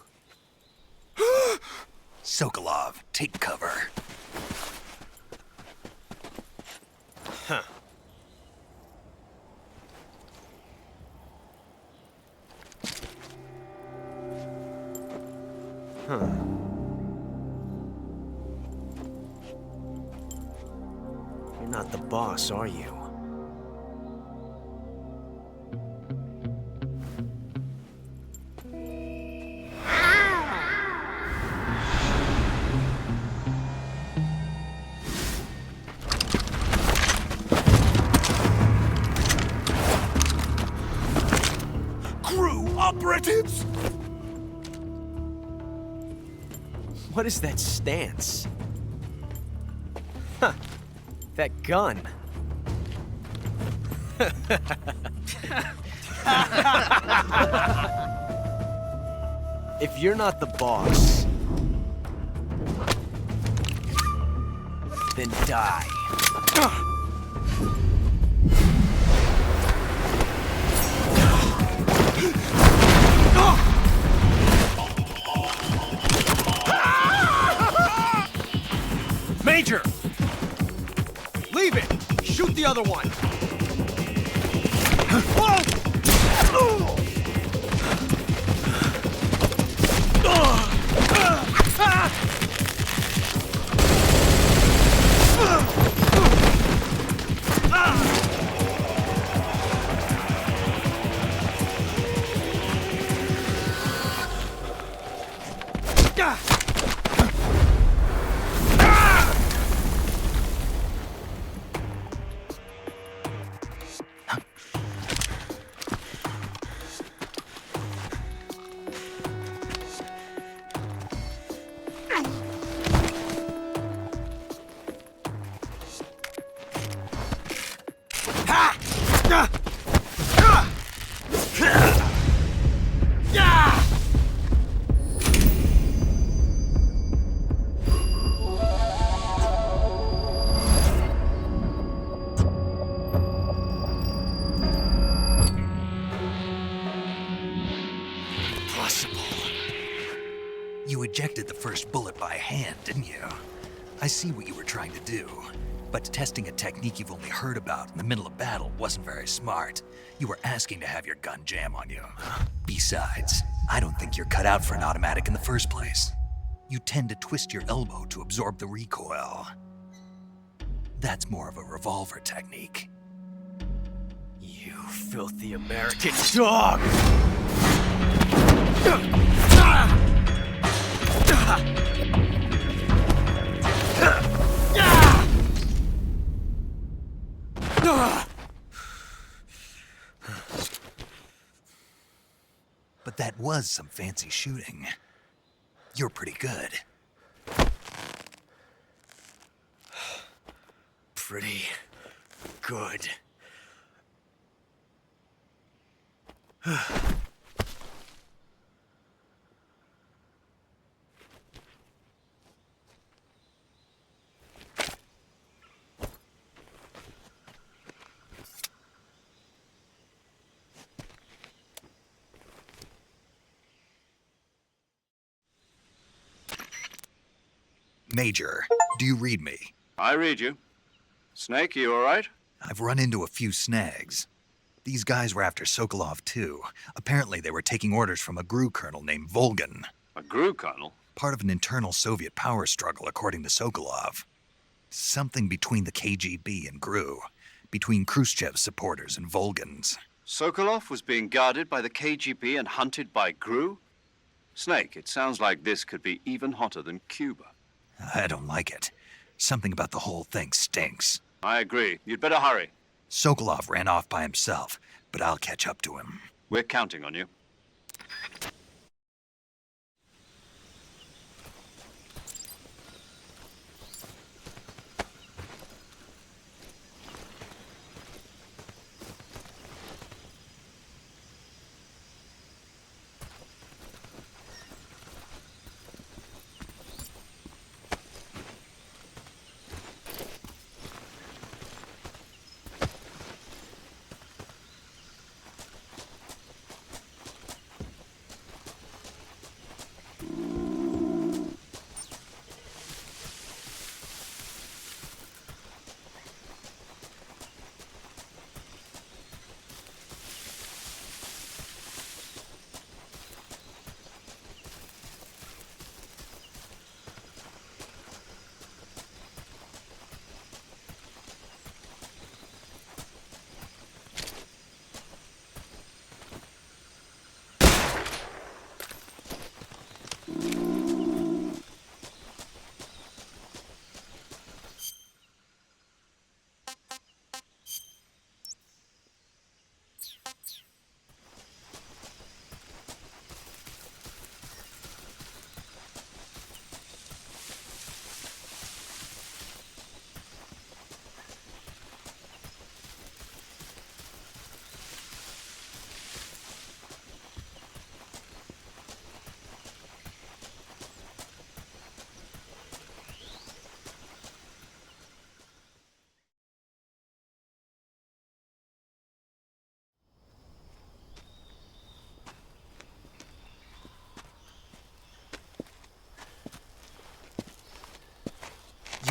[SPEAKER 1] Sokolov, take cover.
[SPEAKER 3] Huh. Huh. You're not the boss, are you?
[SPEAKER 1] Operatives!
[SPEAKER 3] What is that stance? Huh. That gun. If you're not the boss, then die.
[SPEAKER 7] Major! Leave it! Shoot the other one!
[SPEAKER 1] didn't you? I see what you were trying to do. But testing a technique you've only heard about in the middle of battle wasn't very smart. You were asking to have your gun jam on you. Besides, I don't think you're cut out for an automatic in the first place. You tend to twist your elbow to absorb the recoil. That's more of a revolver technique.
[SPEAKER 7] You filthy American dog!
[SPEAKER 1] But that was some fancy shooting. You're pretty good.
[SPEAKER 7] Pretty good.
[SPEAKER 1] Major, do you read me?
[SPEAKER 2] I read you. Snake, you all right?
[SPEAKER 1] I've run into a few snags. These guys were after Sokolov too. Apparently they were taking orders from a GRU colonel named Volgan.
[SPEAKER 2] A GRU colonel?
[SPEAKER 1] Part of an internal Soviet power struggle, according to Sokolov. Something between the KGB and GRU. Between Khrushchev's supporters and Volgan's.
[SPEAKER 2] Sokolov was being guarded by the KGB and hunted by GRU? Snake, it sounds like this could be even hotter than Cuba.
[SPEAKER 1] I don't like it. Something about the whole thing stinks.
[SPEAKER 2] I agree. You'd better hurry.
[SPEAKER 1] Sokolov ran off by himself, but I'll catch up to him.
[SPEAKER 2] We're counting on you.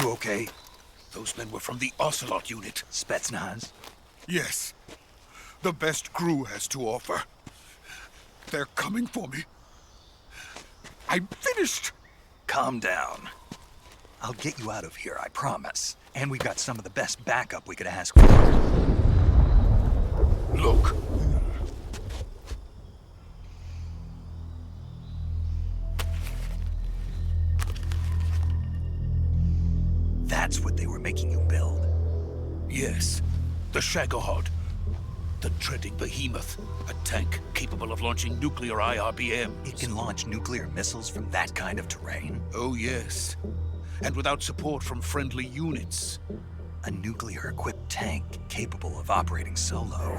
[SPEAKER 1] You okay?
[SPEAKER 9] Those men were from the Ocelot unit.
[SPEAKER 1] Spetsnaz?
[SPEAKER 9] Yes. The best GRU has to offer. They're coming for me. I'm finished.
[SPEAKER 1] Calm down. I'll get you out of here, I promise. And we've got some of the best backup we could ask for.
[SPEAKER 9] Look.
[SPEAKER 1] That's what they were making you build?
[SPEAKER 9] Yes. The Shagohod. The dreaded behemoth. A tank capable of launching nuclear IRBMs.
[SPEAKER 1] It can launch nuclear missiles from that kind of terrain?
[SPEAKER 9] Oh, yes. And without support from friendly units.
[SPEAKER 1] A nuclear-equipped tank capable of operating solo.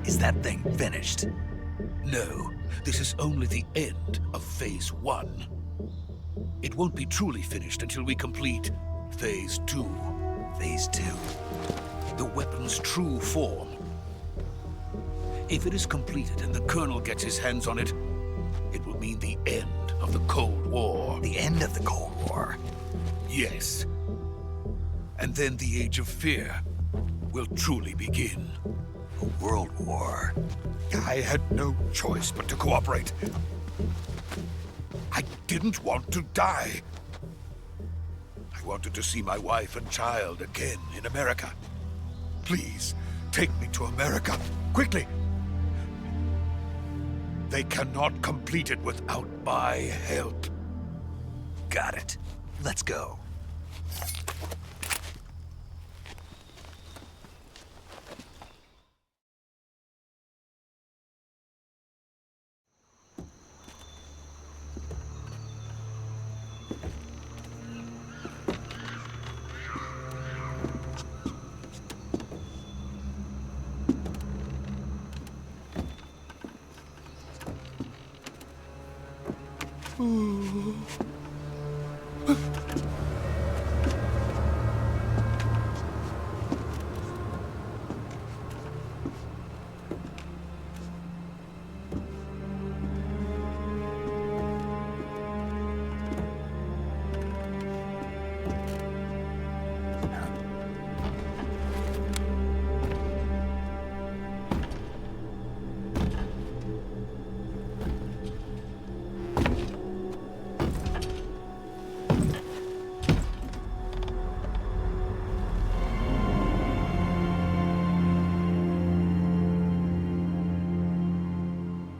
[SPEAKER 1] Is that thing finished?
[SPEAKER 9] No, this is only the end of Phase 1. It won't be truly finished until we complete Phase 2.
[SPEAKER 1] Phase 2?
[SPEAKER 9] The weapon's true form. If it is completed and the Colonel gets his hands on it, it will mean the end of the Cold War.
[SPEAKER 1] The end of the Cold War?
[SPEAKER 9] Yes. And then the Age of Fear will truly begin.
[SPEAKER 1] A world war?
[SPEAKER 9] I had no choice but to cooperate. I didn't want to die. I wanted to see my wife and child again in America. Please, take me to America, quickly. They cannot complete it without my help.
[SPEAKER 1] Got it. Let's go.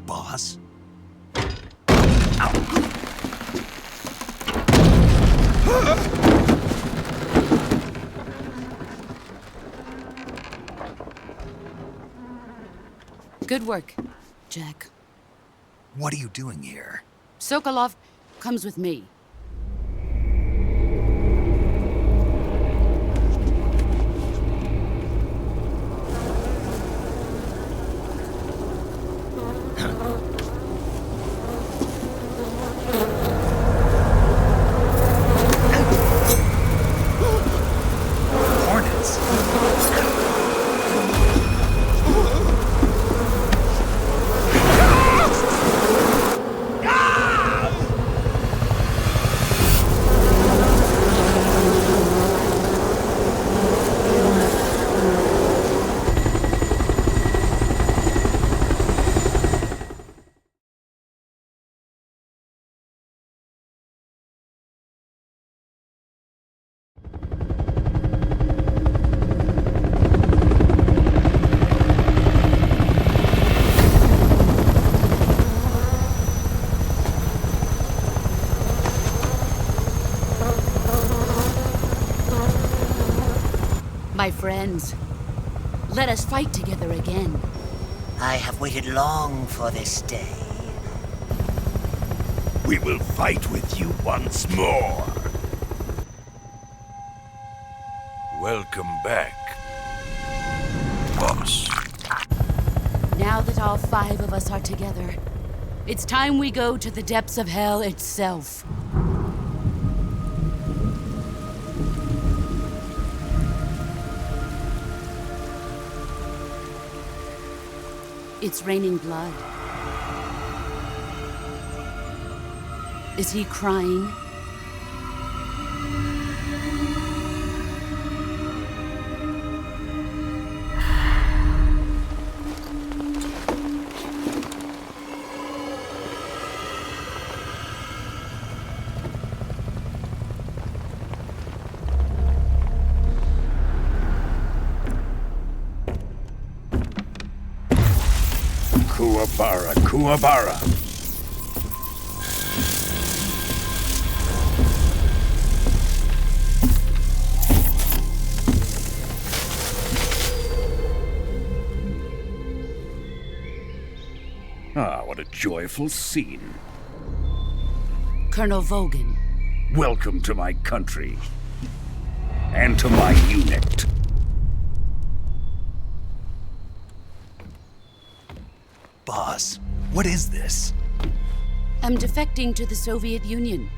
[SPEAKER 1] Boss?
[SPEAKER 6] Good work, Jack.
[SPEAKER 1] What are you doing here?
[SPEAKER 6] Sokolov comes with me.
[SPEAKER 1] Hornets?
[SPEAKER 6] My friends, let us fight together again.
[SPEAKER 10] I have waited long for this day.
[SPEAKER 9] We will fight with you once more. Welcome back, boss.
[SPEAKER 6] Now that all 5 of us are together, it's time we go to the depths of hell itself. It's raining blood. Is he crying?
[SPEAKER 9] Kuwabara, Kuwabara.
[SPEAKER 11] Ah, what a joyful scene.
[SPEAKER 6] Colonel Vogan.
[SPEAKER 11] Welcome to my country. And to my unit.
[SPEAKER 1] Boss, what is this?
[SPEAKER 6] I'm defecting to the Soviet Union.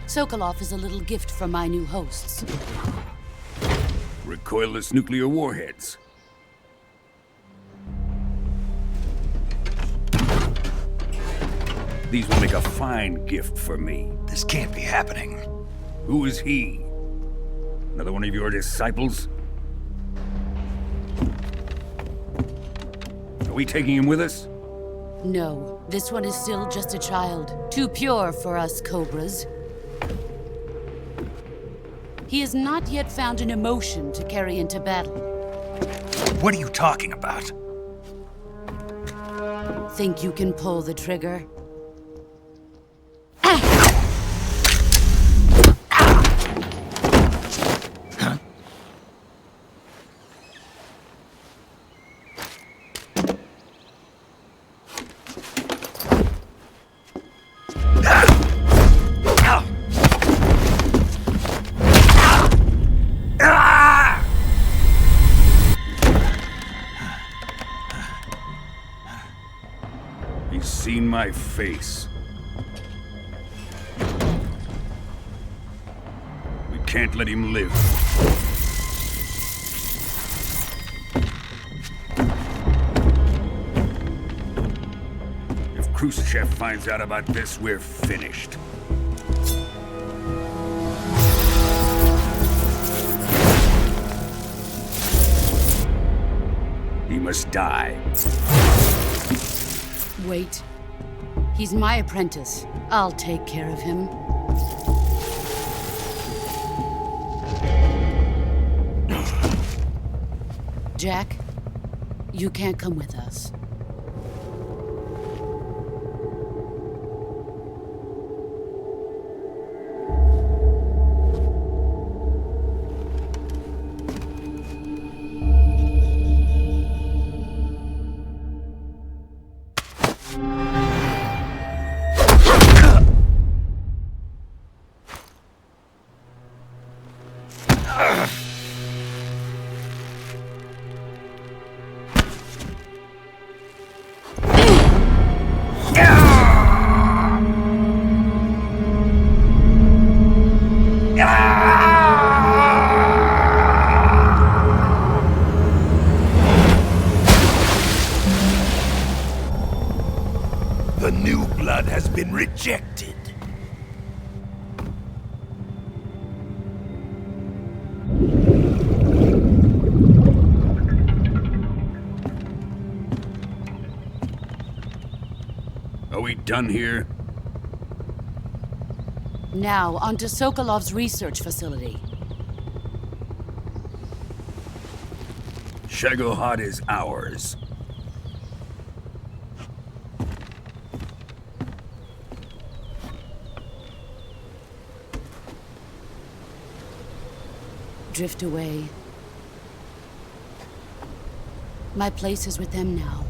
[SPEAKER 6] Sokolov is a little gift from my new hosts.
[SPEAKER 11] Recoilless nuclear warheads. These will make a fine gift for me.
[SPEAKER 1] This can't be happening.
[SPEAKER 11] Who is he? Another one of your disciples? Are we taking him with us?
[SPEAKER 6] No, this one is still just a child. Too pure for us Cobras. He has not yet found an emotion to carry into battle.
[SPEAKER 1] What are you talking about?
[SPEAKER 6] Think you can pull the trigger?
[SPEAKER 11] He's seen my face. We can't let him live. If Khrushchev finds out about this, we're finished. He must die.
[SPEAKER 6] Wait. He's my apprentice. I'll take care of him. Jack, you can't come with us.
[SPEAKER 1] The new blood has been rejected.
[SPEAKER 11] Are we done here?
[SPEAKER 6] Now, onto Sokolov's research facility.
[SPEAKER 11] Shagohod is ours.
[SPEAKER 6] Drift away. My place is with them now.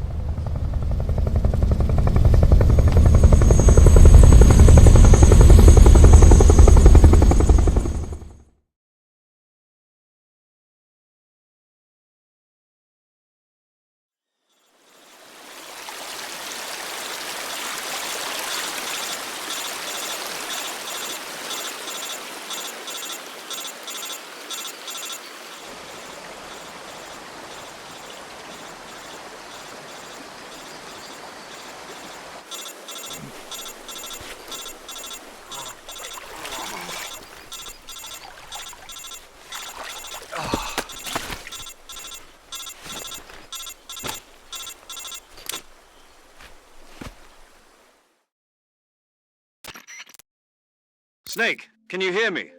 [SPEAKER 2] Snake, can you hear me?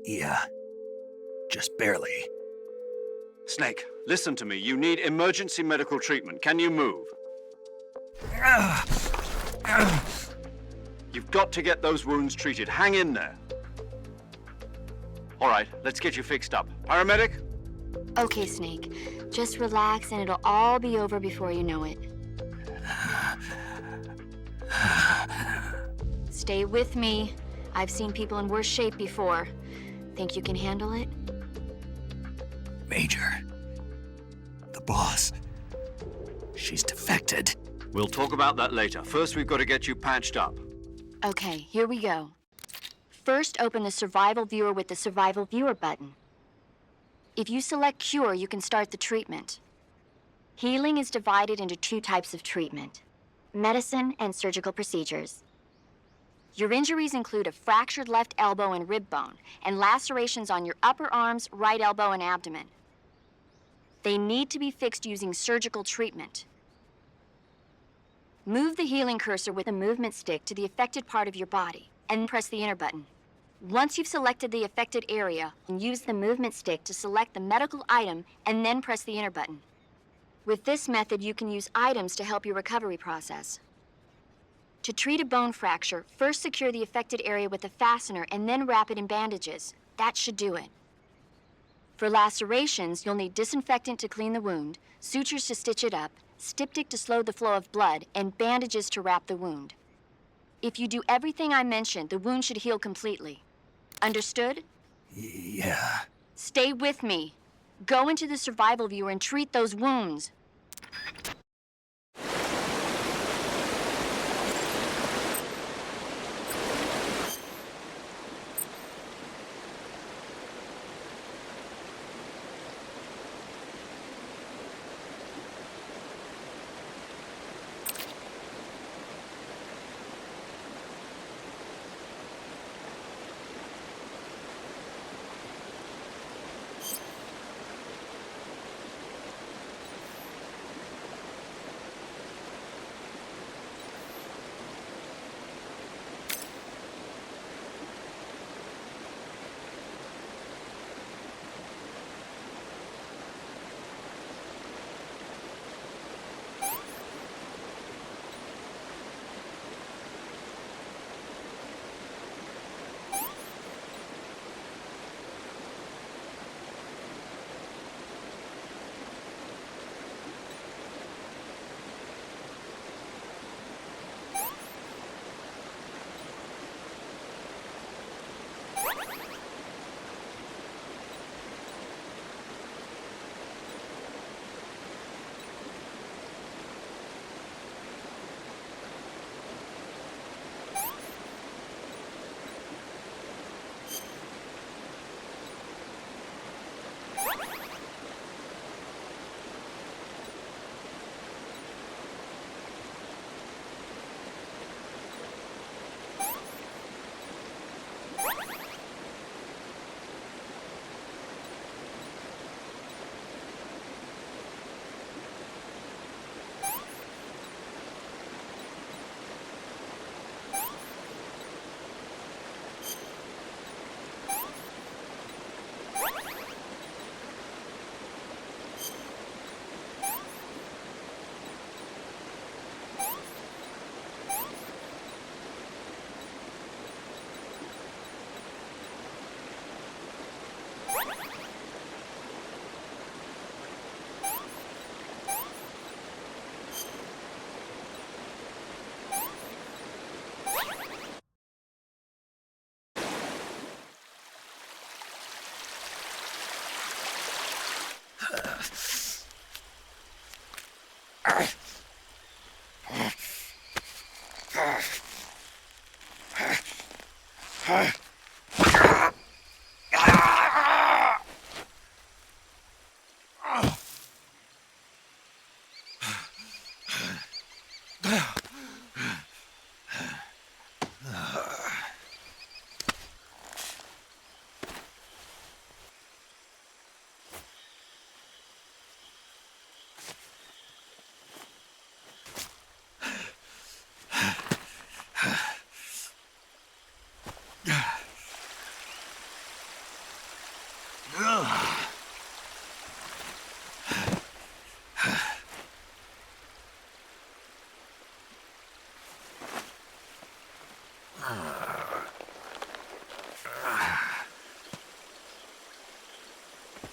[SPEAKER 1] Yeah. Just barely.
[SPEAKER 2] Snake, listen to me. You need emergency medical treatment. Can you move? You've got to get those wounds treated. Hang in there. All right, let's get you fixed up. Paramedic?
[SPEAKER 5] Okay, Snake. Just relax and it'll all be over before you know it. Stay with me. I've seen people in worse shape before. Think you can handle it?
[SPEAKER 1] Major. The boss. She's defected.
[SPEAKER 2] We'll talk about that later. First, we've got to get you patched up.
[SPEAKER 5] Okay, here we go. First, open the Survival Viewer with the Survival Viewer button. If you select Cure, you can start the treatment. Healing is divided into 2 types of treatment. medicine, and surgical procedures. Your injuries include a fractured left elbow and rib bone, and lacerations on your upper arms, right elbow, and abdomen. They need to be fixed using surgical treatment. Move the healing cursor with a movement stick to the affected part of your body, and press the enter button. Once you've selected the affected area, use the movement stick to select the medical item, and then press the enter button. With this method, you can use items to help your recovery process. To treat a bone fracture, first secure the affected area with a fastener and then wrap it in bandages. That should do it. For lacerations, you'll need disinfectant to clean the wound, sutures to stitch it up, styptic to slow the flow of blood, and bandages to wrap the wound. If you do everything I mentioned, the wound should heal completely. Understood?
[SPEAKER 1] Yeah.
[SPEAKER 5] Stay with me. Go into the survival viewer and treat those wounds.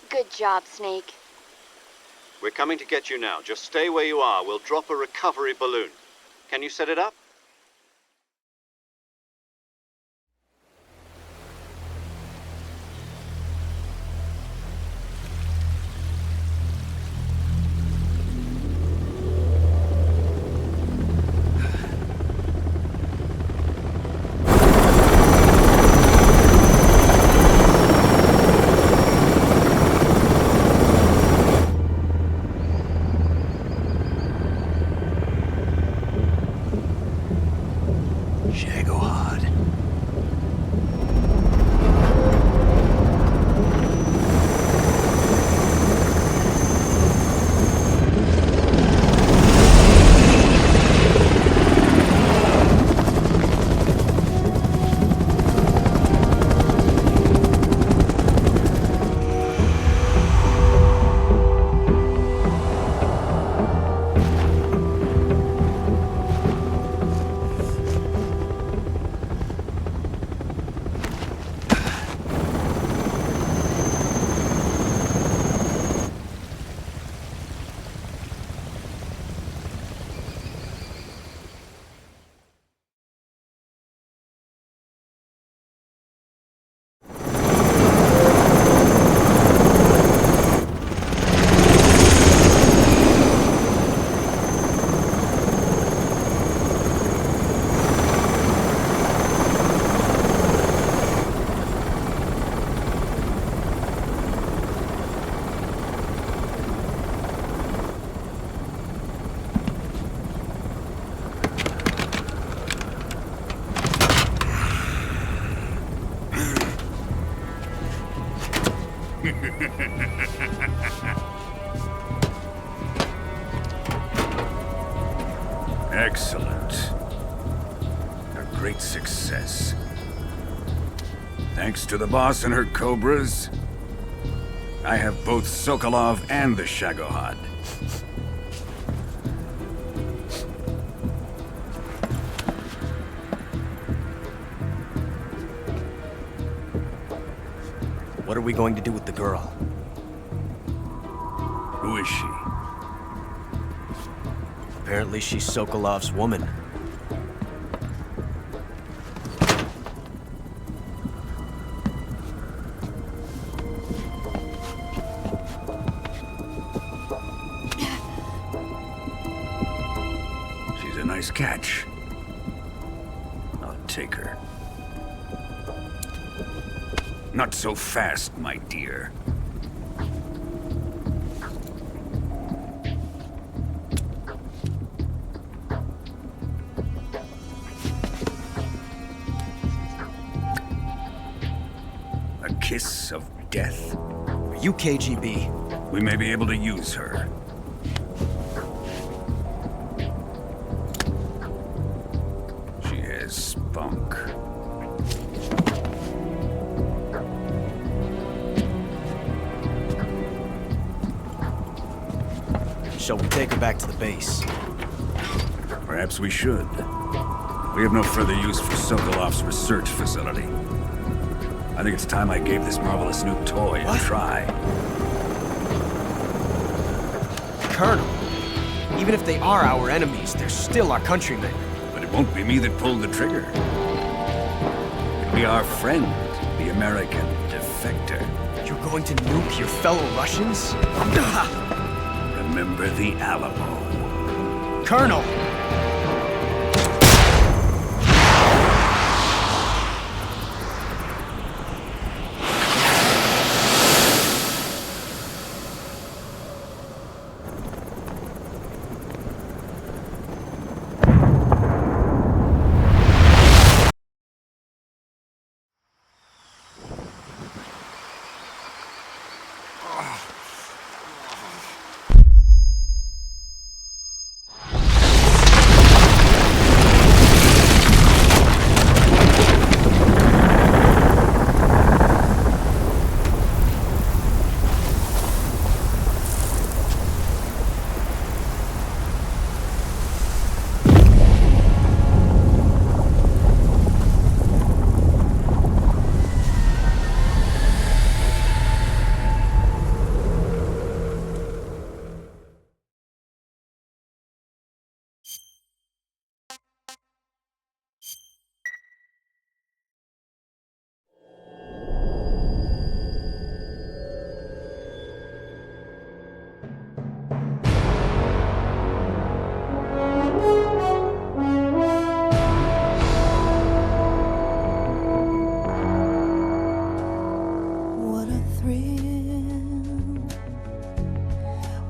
[SPEAKER 5] Good job, Snake.
[SPEAKER 2] We're coming to get you now. Just stay where you are. We'll drop a recovery balloon. Can you set it up?
[SPEAKER 11] Excellent. A great success. Thanks to the boss and her cobras, I have both Sokolov and the Shagohod.
[SPEAKER 3] What are we going to do with the girl?
[SPEAKER 11] Who is she?
[SPEAKER 3] Apparently she's Sokolov's woman.
[SPEAKER 11] She's a nice catch. I'll take her. Not so fast, my dear. A kiss of death?
[SPEAKER 3] Are you KGB?
[SPEAKER 11] We may be able to use her. She has spunk.
[SPEAKER 3] Shall we take her back to the base?
[SPEAKER 11] Perhaps we should. We have no further use for Sokolov's research facility. I think it's time I gave this marvelous new toy a try.
[SPEAKER 3] Colonel, even if they are our enemies, they're still our countrymen.
[SPEAKER 11] But it won't be me that pulled the trigger. It'll be our friend, the American defector.
[SPEAKER 3] You're going to nuke your fellow Russians?
[SPEAKER 11] Remember the Alamo.
[SPEAKER 3] Colonel!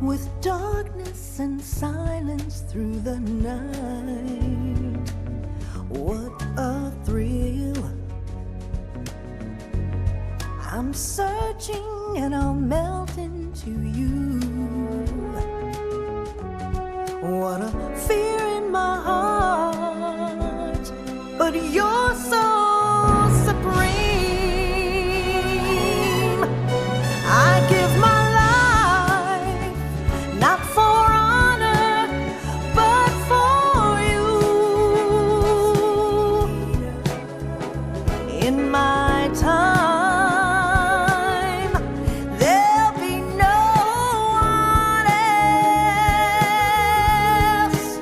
[SPEAKER 12] With darkness and silence through the night. What a thrill. I'm searching and I'll melt into you. What a fear in my heart, but you're so supreme. I give my not for honor, but for you. In my time, there'll be no one else.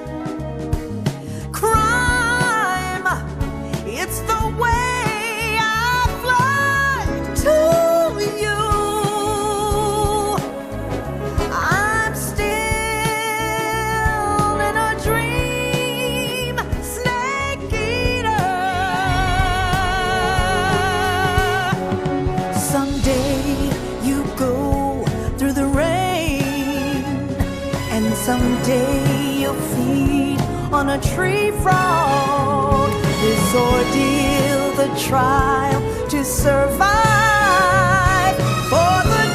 [SPEAKER 12] Crime, it's the way I fly to you. Someday you'll feed on a tree frog. This ordeal, the trial to survive for the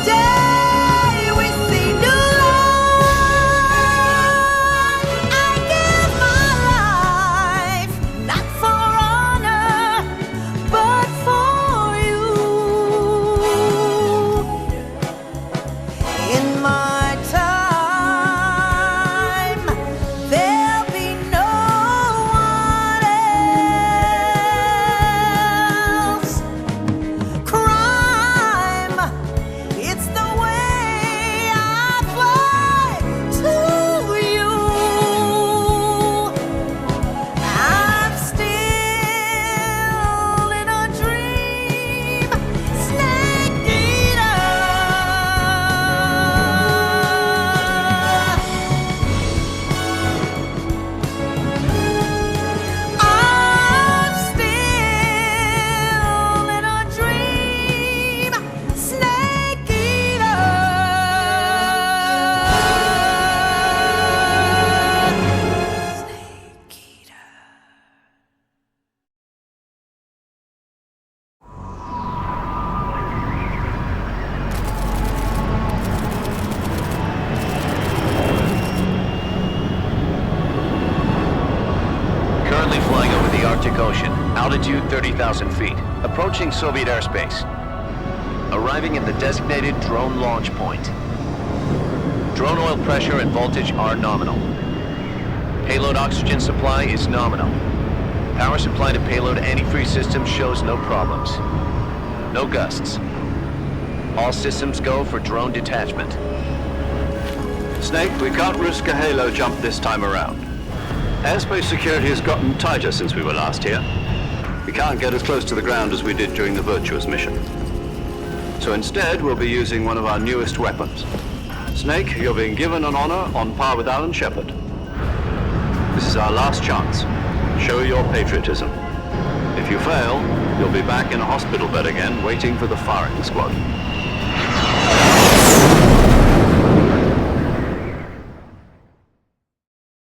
[SPEAKER 4] 3,000 feet, approaching Soviet airspace. Arriving at the designated drone launch point. Drone oil pressure and voltage are nominal. Payload oxygen supply is nominal. Power supply to payload antifreeze system shows no problems. No gusts. All systems go for drone detachment.
[SPEAKER 2] Snake, we can't risk a halo jump this time around. Airspace security has gotten tighter since we were last here. We can't get as close to the ground as we did during the Virtuous mission. So instead, we'll be using one of our newest weapons. Snake, you're being given an honor on par with Alan Shepard. This is our last chance. Show your patriotism. If you fail, you'll be back in a hospital bed again, waiting for the firing squad.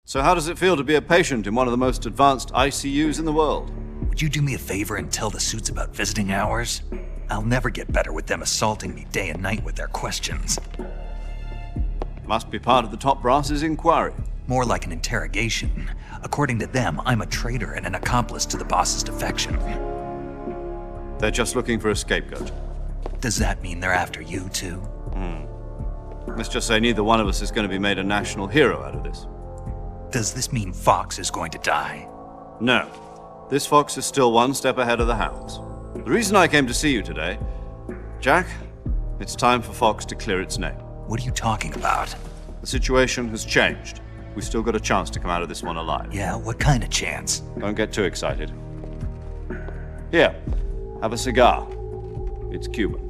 [SPEAKER 2] So how does it feel to be a patient in one of the most advanced ICUs in the world?
[SPEAKER 1] Would you do me a favor and tell the suits about visiting hours? I'll never get better with them assaulting me day and night with their questions.
[SPEAKER 2] Must be part of the top brass's inquiry.
[SPEAKER 1] More like an interrogation. According to them, I'm a traitor and an accomplice to the boss's defection.
[SPEAKER 2] They're just looking for a scapegoat.
[SPEAKER 1] Does that mean they're after you, too?
[SPEAKER 2] Let's just say neither one of us is going to be made a national hero out of this.
[SPEAKER 1] Does this mean Fox is going to die?
[SPEAKER 2] No. This Fox is still one step ahead of the Hounds. The reason I came to see you today, Jack, it's time for Fox to clear its name.
[SPEAKER 1] What are you talking about?
[SPEAKER 2] The situation has changed. We've still got a chance to come out of this one alive.
[SPEAKER 1] Yeah, what kind of chance?
[SPEAKER 2] Don't get too excited. Here, have a cigar. It's Cuban.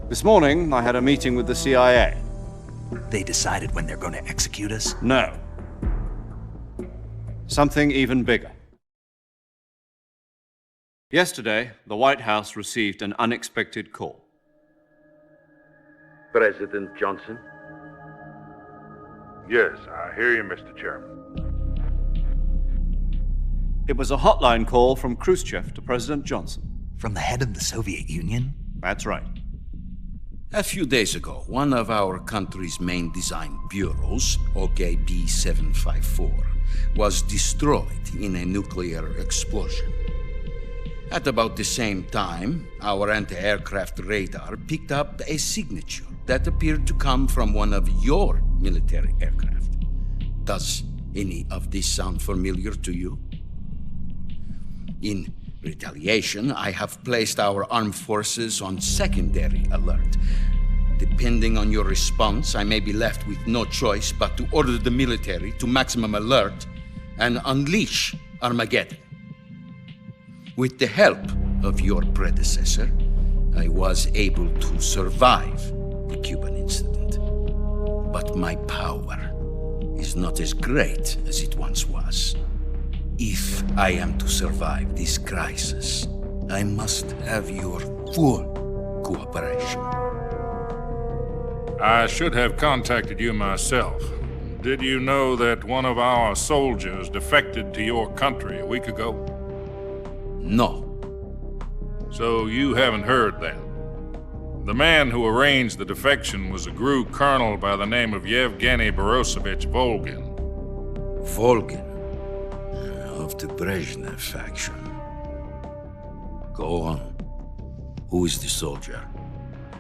[SPEAKER 2] This morning, I had a meeting with the CIA.
[SPEAKER 1] They decided when they're going to execute us?
[SPEAKER 2] No. Something even bigger. Yesterday, the White House received an unexpected call.
[SPEAKER 13] President Johnson?
[SPEAKER 14] Yes, I hear you, Mr. Chairman.
[SPEAKER 2] It was a hotline call from Khrushchev to President Johnson.
[SPEAKER 1] From the head of the Soviet Union?
[SPEAKER 2] That's right.
[SPEAKER 15] A few days ago, one of our country's main design bureaus, OKB 754, was destroyed in a nuclear explosion. At about the same time, our anti-aircraft radar picked up a signature that appeared to come from one of your military aircraft. Does any of this sound familiar to you? In retaliation, I have placed our armed forces on secondary alert. Depending on your response, I may be left with no choice but to order the military to maximum alert and unleash Armageddon. With the help of your predecessor, I was able to survive the Cuban incident. But my power is not as great as it once was. If I am to survive this crisis, I must have your full cooperation.
[SPEAKER 14] I should have contacted you myself. Did you know that one of our soldiers defected to your country a week ago?
[SPEAKER 15] No.
[SPEAKER 14] So you haven't heard then? The man who arranged the defection was a GRU colonel by the name of Yevgeny Borosovich Volgin.
[SPEAKER 15] Volgin? Of the Brezhnev faction. Go on. Who is the soldier?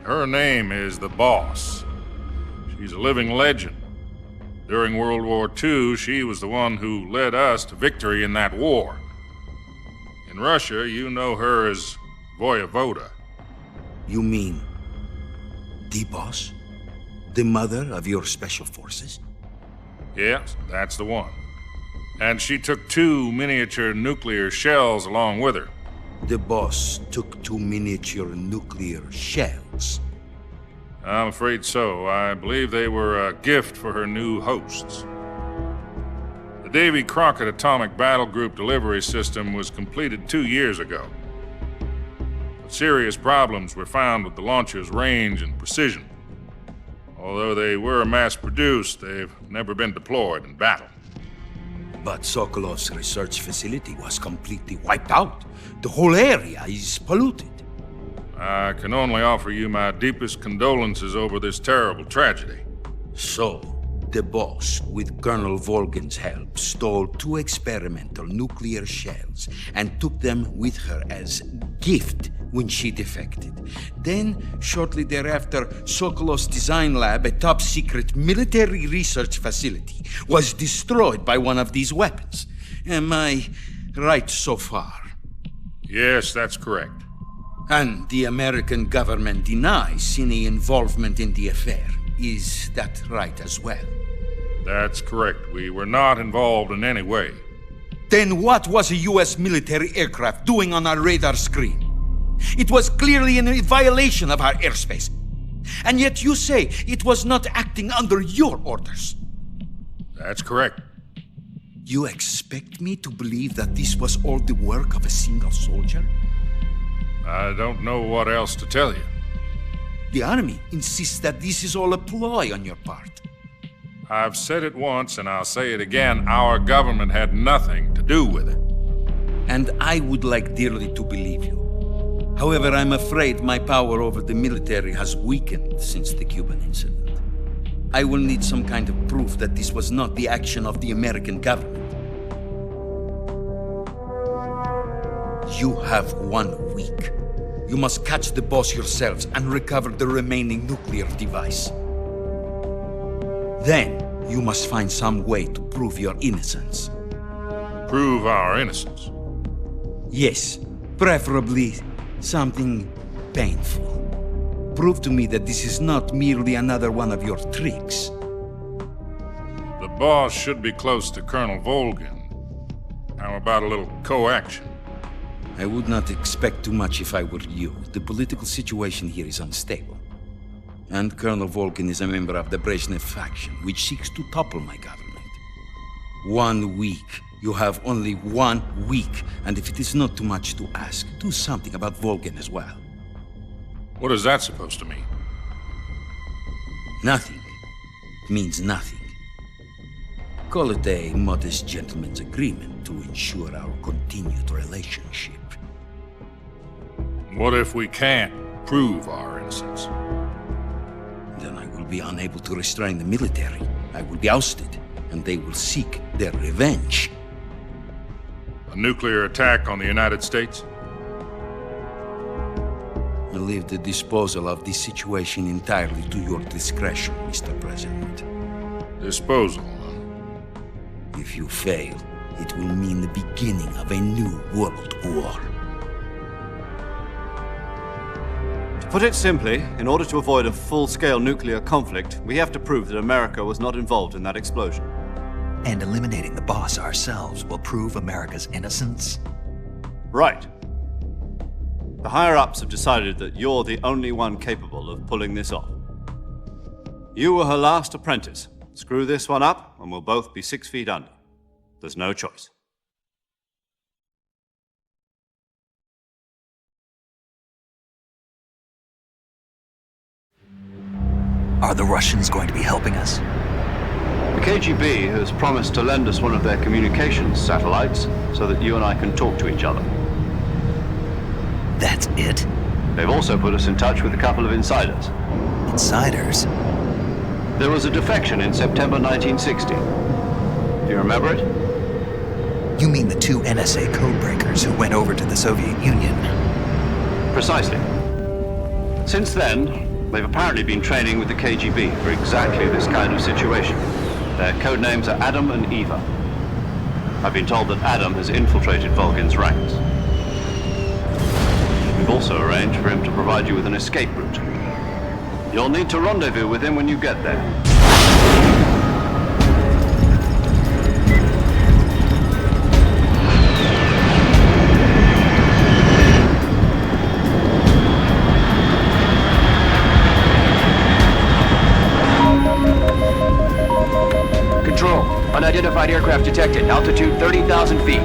[SPEAKER 14] Her name is the Boss. She's a living legend. During World War II, she was the one who led us to victory in that war. In Russia, you know her as Voyevoda.
[SPEAKER 15] You mean the Boss? The mother of your special forces?
[SPEAKER 14] Yes, that's the one. And she took 2 miniature nuclear shells along with her.
[SPEAKER 15] The Boss took 2 miniature nuclear shells?
[SPEAKER 14] I'm afraid so. I believe they were a gift for her new hosts. The Davy Crockett Atomic Battle Group delivery system was completed 2 years ago. But serious problems were found with the launcher's range and precision. Although they were mass-produced, they've never been deployed in battle.
[SPEAKER 15] But Sokolov's research facility was completely wiped out. The whole area is polluted.
[SPEAKER 14] I can only offer you my deepest condolences over this terrible tragedy.
[SPEAKER 15] So, The boss, with Colonel Volgin's help, stole 2 experimental nuclear shells and took them with her as gift when she defected. Then, shortly thereafter, Sokolov's design lab, a top-secret military research facility, was destroyed by one of these weapons. Am I right so far?
[SPEAKER 14] Yes, that's correct.
[SPEAKER 15] And the American government denies any involvement in the affair. Is that right as well?
[SPEAKER 14] That's correct. We were not involved in any way.
[SPEAKER 15] Then what was a U.S. military aircraft doing on our radar screen? It was clearly in violation of our airspace. And yet you say it was not acting under your orders.
[SPEAKER 14] That's correct.
[SPEAKER 15] You expect me to believe that this was all the work of a single soldier?
[SPEAKER 14] I don't know what else to tell you.
[SPEAKER 15] The Army insists that this is all a ploy on your part.
[SPEAKER 14] I've said it once, and I'll say it again. Our government had nothing to do with it.
[SPEAKER 15] And I would like dearly to believe you. However, I'm afraid my power over the military has weakened since the Cuban incident. I will need some kind of proof that this was not the action of the American government. You have 1 week. You must catch the boss yourselves and recover the remaining nuclear device. Then, you must find some way to prove your innocence.
[SPEAKER 14] Prove our innocence?
[SPEAKER 15] Yes, preferably something painful. Prove to me that this is not merely another one of your tricks.
[SPEAKER 14] The boss should be close to Colonel Volgin. How about a little coaction?
[SPEAKER 15] I would not expect too much if I were you. The political situation here is unstable. And Colonel Volgin is a member of the Brezhnev faction, which seeks to topple my government. 1 week. You have only 1 week, and if it is not too much to ask, do something about Volgin as well.
[SPEAKER 14] What is that supposed to mean?
[SPEAKER 15] Nothing. It means nothing. Call it a modest gentleman's agreement to ensure our continued relationship.
[SPEAKER 14] What if we can't prove our innocence?
[SPEAKER 15] Then I will be unable to restrain the military. I will be ousted, and they will seek their revenge.
[SPEAKER 14] A nuclear attack on the United States?
[SPEAKER 15] I leave the disposal of this situation entirely to your discretion, Mr. President.
[SPEAKER 14] Disposal?
[SPEAKER 15] If you fail, it will mean the beginning of a new world war.
[SPEAKER 2] To put it simply, in order to avoid a full-scale nuclear conflict, we have to prove that America was not involved in that explosion.
[SPEAKER 1] And eliminating the boss ourselves will prove America's innocence?
[SPEAKER 2] Right. The higher-ups have decided that you're the only one capable of pulling this off. You were her last apprentice. Screw this one up, and we'll both be 6 feet under. There's no choice.
[SPEAKER 1] Are the Russians going to be helping us?
[SPEAKER 2] The KGB has promised to lend us one of their communications satellites so that you and I can talk to each other.
[SPEAKER 1] That's it?
[SPEAKER 2] They've also put us in touch with a couple of insiders.
[SPEAKER 1] Insiders?
[SPEAKER 2] There was a defection in September 1960. Do you remember it?
[SPEAKER 1] You mean the 2 NSA codebreakers who went over to the Soviet Union?
[SPEAKER 2] Precisely. Since then, they've apparently been training with the KGB for exactly this kind of situation. Their code names are Adam and Eva. I've been told that Adam has infiltrated Volgin's ranks. We've also arranged for him to provide you with an escape route. You'll need to rendezvous with him when you get there.
[SPEAKER 3] Control. Unidentified aircraft detected. Altitude 30,000 feet.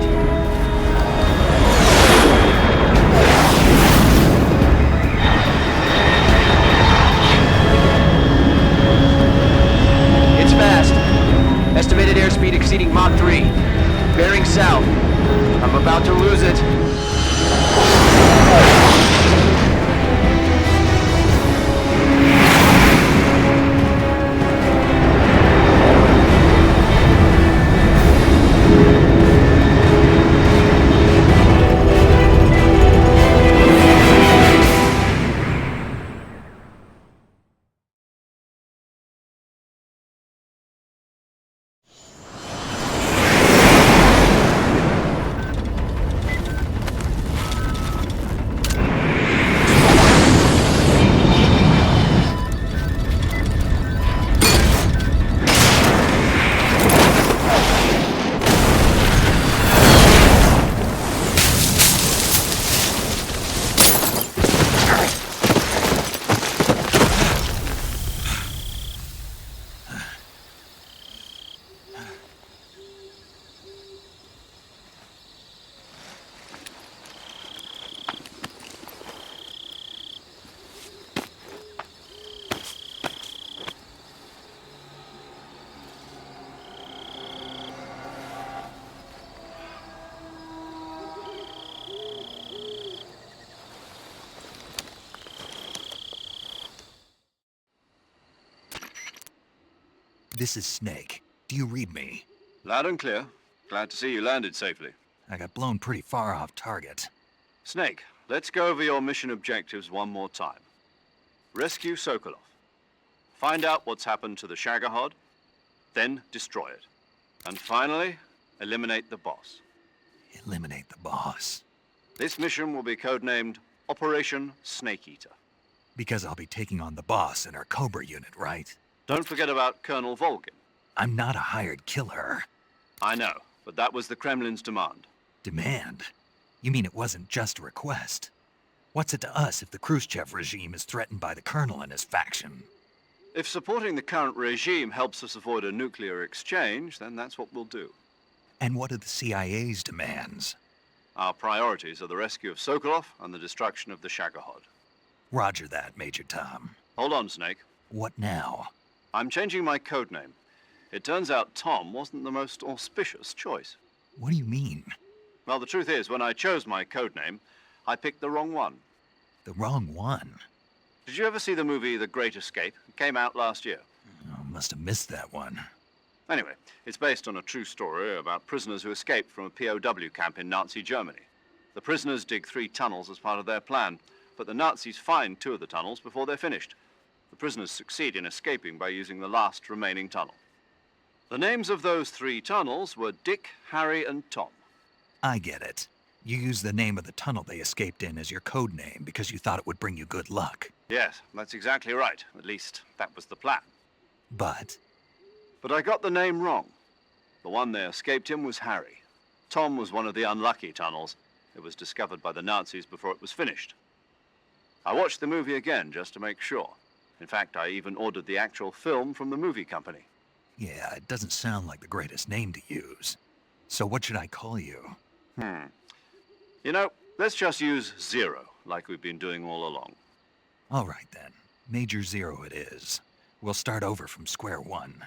[SPEAKER 3] It's fast. Estimated airspeed exceeding Mach 3. Bearing south. I'm about to lose it.
[SPEAKER 1] This is Snake. Do you read me?
[SPEAKER 2] Loud and clear. Glad to see you landed safely.
[SPEAKER 1] I got blown pretty far off target.
[SPEAKER 2] Snake, let's go over your mission objectives one more time. Rescue Sokolov. Find out what's happened to the Shagohod, then destroy it. And finally, eliminate the boss.
[SPEAKER 1] Eliminate the boss.
[SPEAKER 2] This mission will be codenamed Operation Snake Eater.
[SPEAKER 1] Because I'll be taking on the boss in our Cobra unit, right?
[SPEAKER 2] Don't forget about Colonel Volgin.
[SPEAKER 1] I'm not a hired killer.
[SPEAKER 2] I know, but that was the Kremlin's demand.
[SPEAKER 1] Demand? You mean it wasn't just a request? What's it to us if the Khrushchev regime is threatened by the Colonel and his faction?
[SPEAKER 2] If supporting the current regime helps us avoid a nuclear exchange, then that's what we'll do.
[SPEAKER 1] And what are the CIA's demands?
[SPEAKER 2] Our priorities are the rescue of Sokolov and the destruction of the Shagohod.
[SPEAKER 1] Roger that, Major Tom.
[SPEAKER 2] Hold on, Snake.
[SPEAKER 1] What now?
[SPEAKER 2] I'm changing my codename. It turns out Tom wasn't the most auspicious choice.
[SPEAKER 1] What do you mean?
[SPEAKER 2] Well, the truth is, when I chose my codename, I picked the wrong one.
[SPEAKER 1] The wrong one?
[SPEAKER 2] Did you ever see the movie The Great Escape? It came out last year.
[SPEAKER 1] Oh, must have missed that one.
[SPEAKER 2] Anyway, it's based on a true story about prisoners who escaped from a POW camp in Nazi Germany. The prisoners dig 3 tunnels as part of their plan, but the Nazis find 2 of the tunnels before they're finished. The prisoners succeed in escaping by using the last remaining tunnel. The names of those 3 tunnels were Dick, Harry, and Tom.
[SPEAKER 1] I get it. You used the name of the tunnel they escaped in as your code name because you thought it would bring you good luck.
[SPEAKER 2] Yes, that's exactly right. At least, that was the plan.
[SPEAKER 1] But
[SPEAKER 2] I got the name wrong. The one they escaped in was Harry. Tom was one of the unlucky tunnels. It was discovered by the Nazis before it was finished. I watched the movie again just to make sure. In fact, I even ordered the actual film from the movie company.
[SPEAKER 1] yeah, it doesn't sound like the greatest name to use. So what should I call you?
[SPEAKER 2] You know, let's just use Zero, like we've been doing all along.
[SPEAKER 1] All right then. Major Zero it is. We'll start over from square one.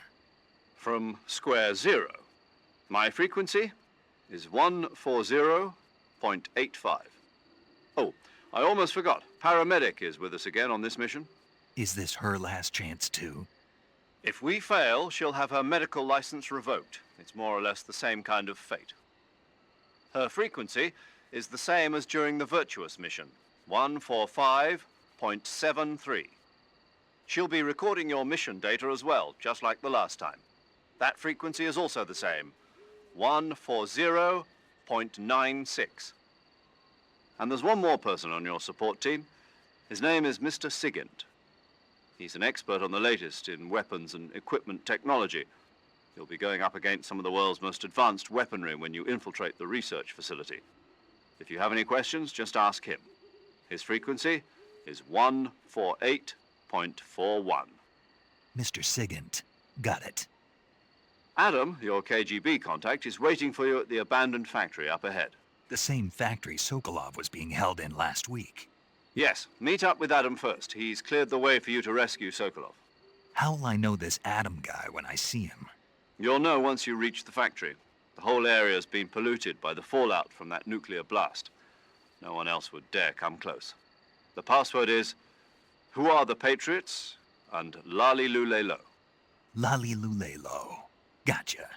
[SPEAKER 2] From square 0. My frequency is 140.85. Oh, I almost forgot. Paramedic is with us again on this mission.
[SPEAKER 1] Is this her last chance too?
[SPEAKER 2] If we fail, she'll have her medical license revoked. It's more or less the same kind of fate. Her frequency is the same as during the Virtuous mission, 145.73. She'll be recording your mission data as well, just like the last time. That frequency is also the same, 140.96. And there's one more person on your support team. His name is Mr. Sigint. He's an expert on the latest in weapons and equipment technology. You'll be going up against some of the world's most advanced weaponry when you infiltrate the research facility. If you have any questions, just ask him. His frequency is 148.41.
[SPEAKER 1] Mr. Sigint. Got it.
[SPEAKER 2] Adam, your KGB contact, is waiting for you at the abandoned factory up ahead.
[SPEAKER 1] The same factory Sokolov was being held in last week.
[SPEAKER 2] Yes, meet up with Adam first. He's cleared the way for you to rescue Sokolov.
[SPEAKER 1] How'll I know this Adam guy when I see him?
[SPEAKER 2] You'll know once you reach the factory. The whole area's been polluted by the fallout from that nuclear blast. No one else would dare come close. The password is, "Who are the Patriots?" and Lali Lulelo.
[SPEAKER 1] Lali Lulelo. Gotcha.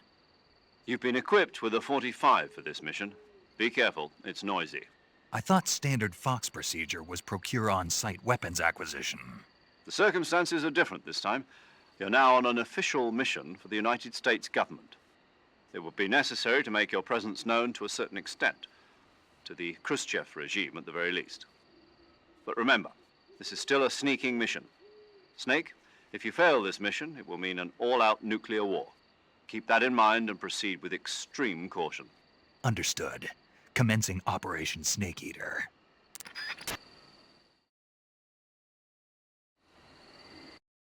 [SPEAKER 2] You've been equipped with a 45 for this mission. Be careful, it's noisy.
[SPEAKER 1] I thought standard Fox procedure was procure on-site weapons acquisition.
[SPEAKER 2] The circumstances are different this time. You're now on an official mission for the United States government. It would be necessary to make your presence known to a certain extent, to the Khrushchev regime at the very least. But remember, this is still a sneaking mission. Snake, if you fail this mission, it will mean an all-out nuclear war. Keep that in mind and proceed with extreme caution.
[SPEAKER 1] Understood. Commencing Operation Snake Eater.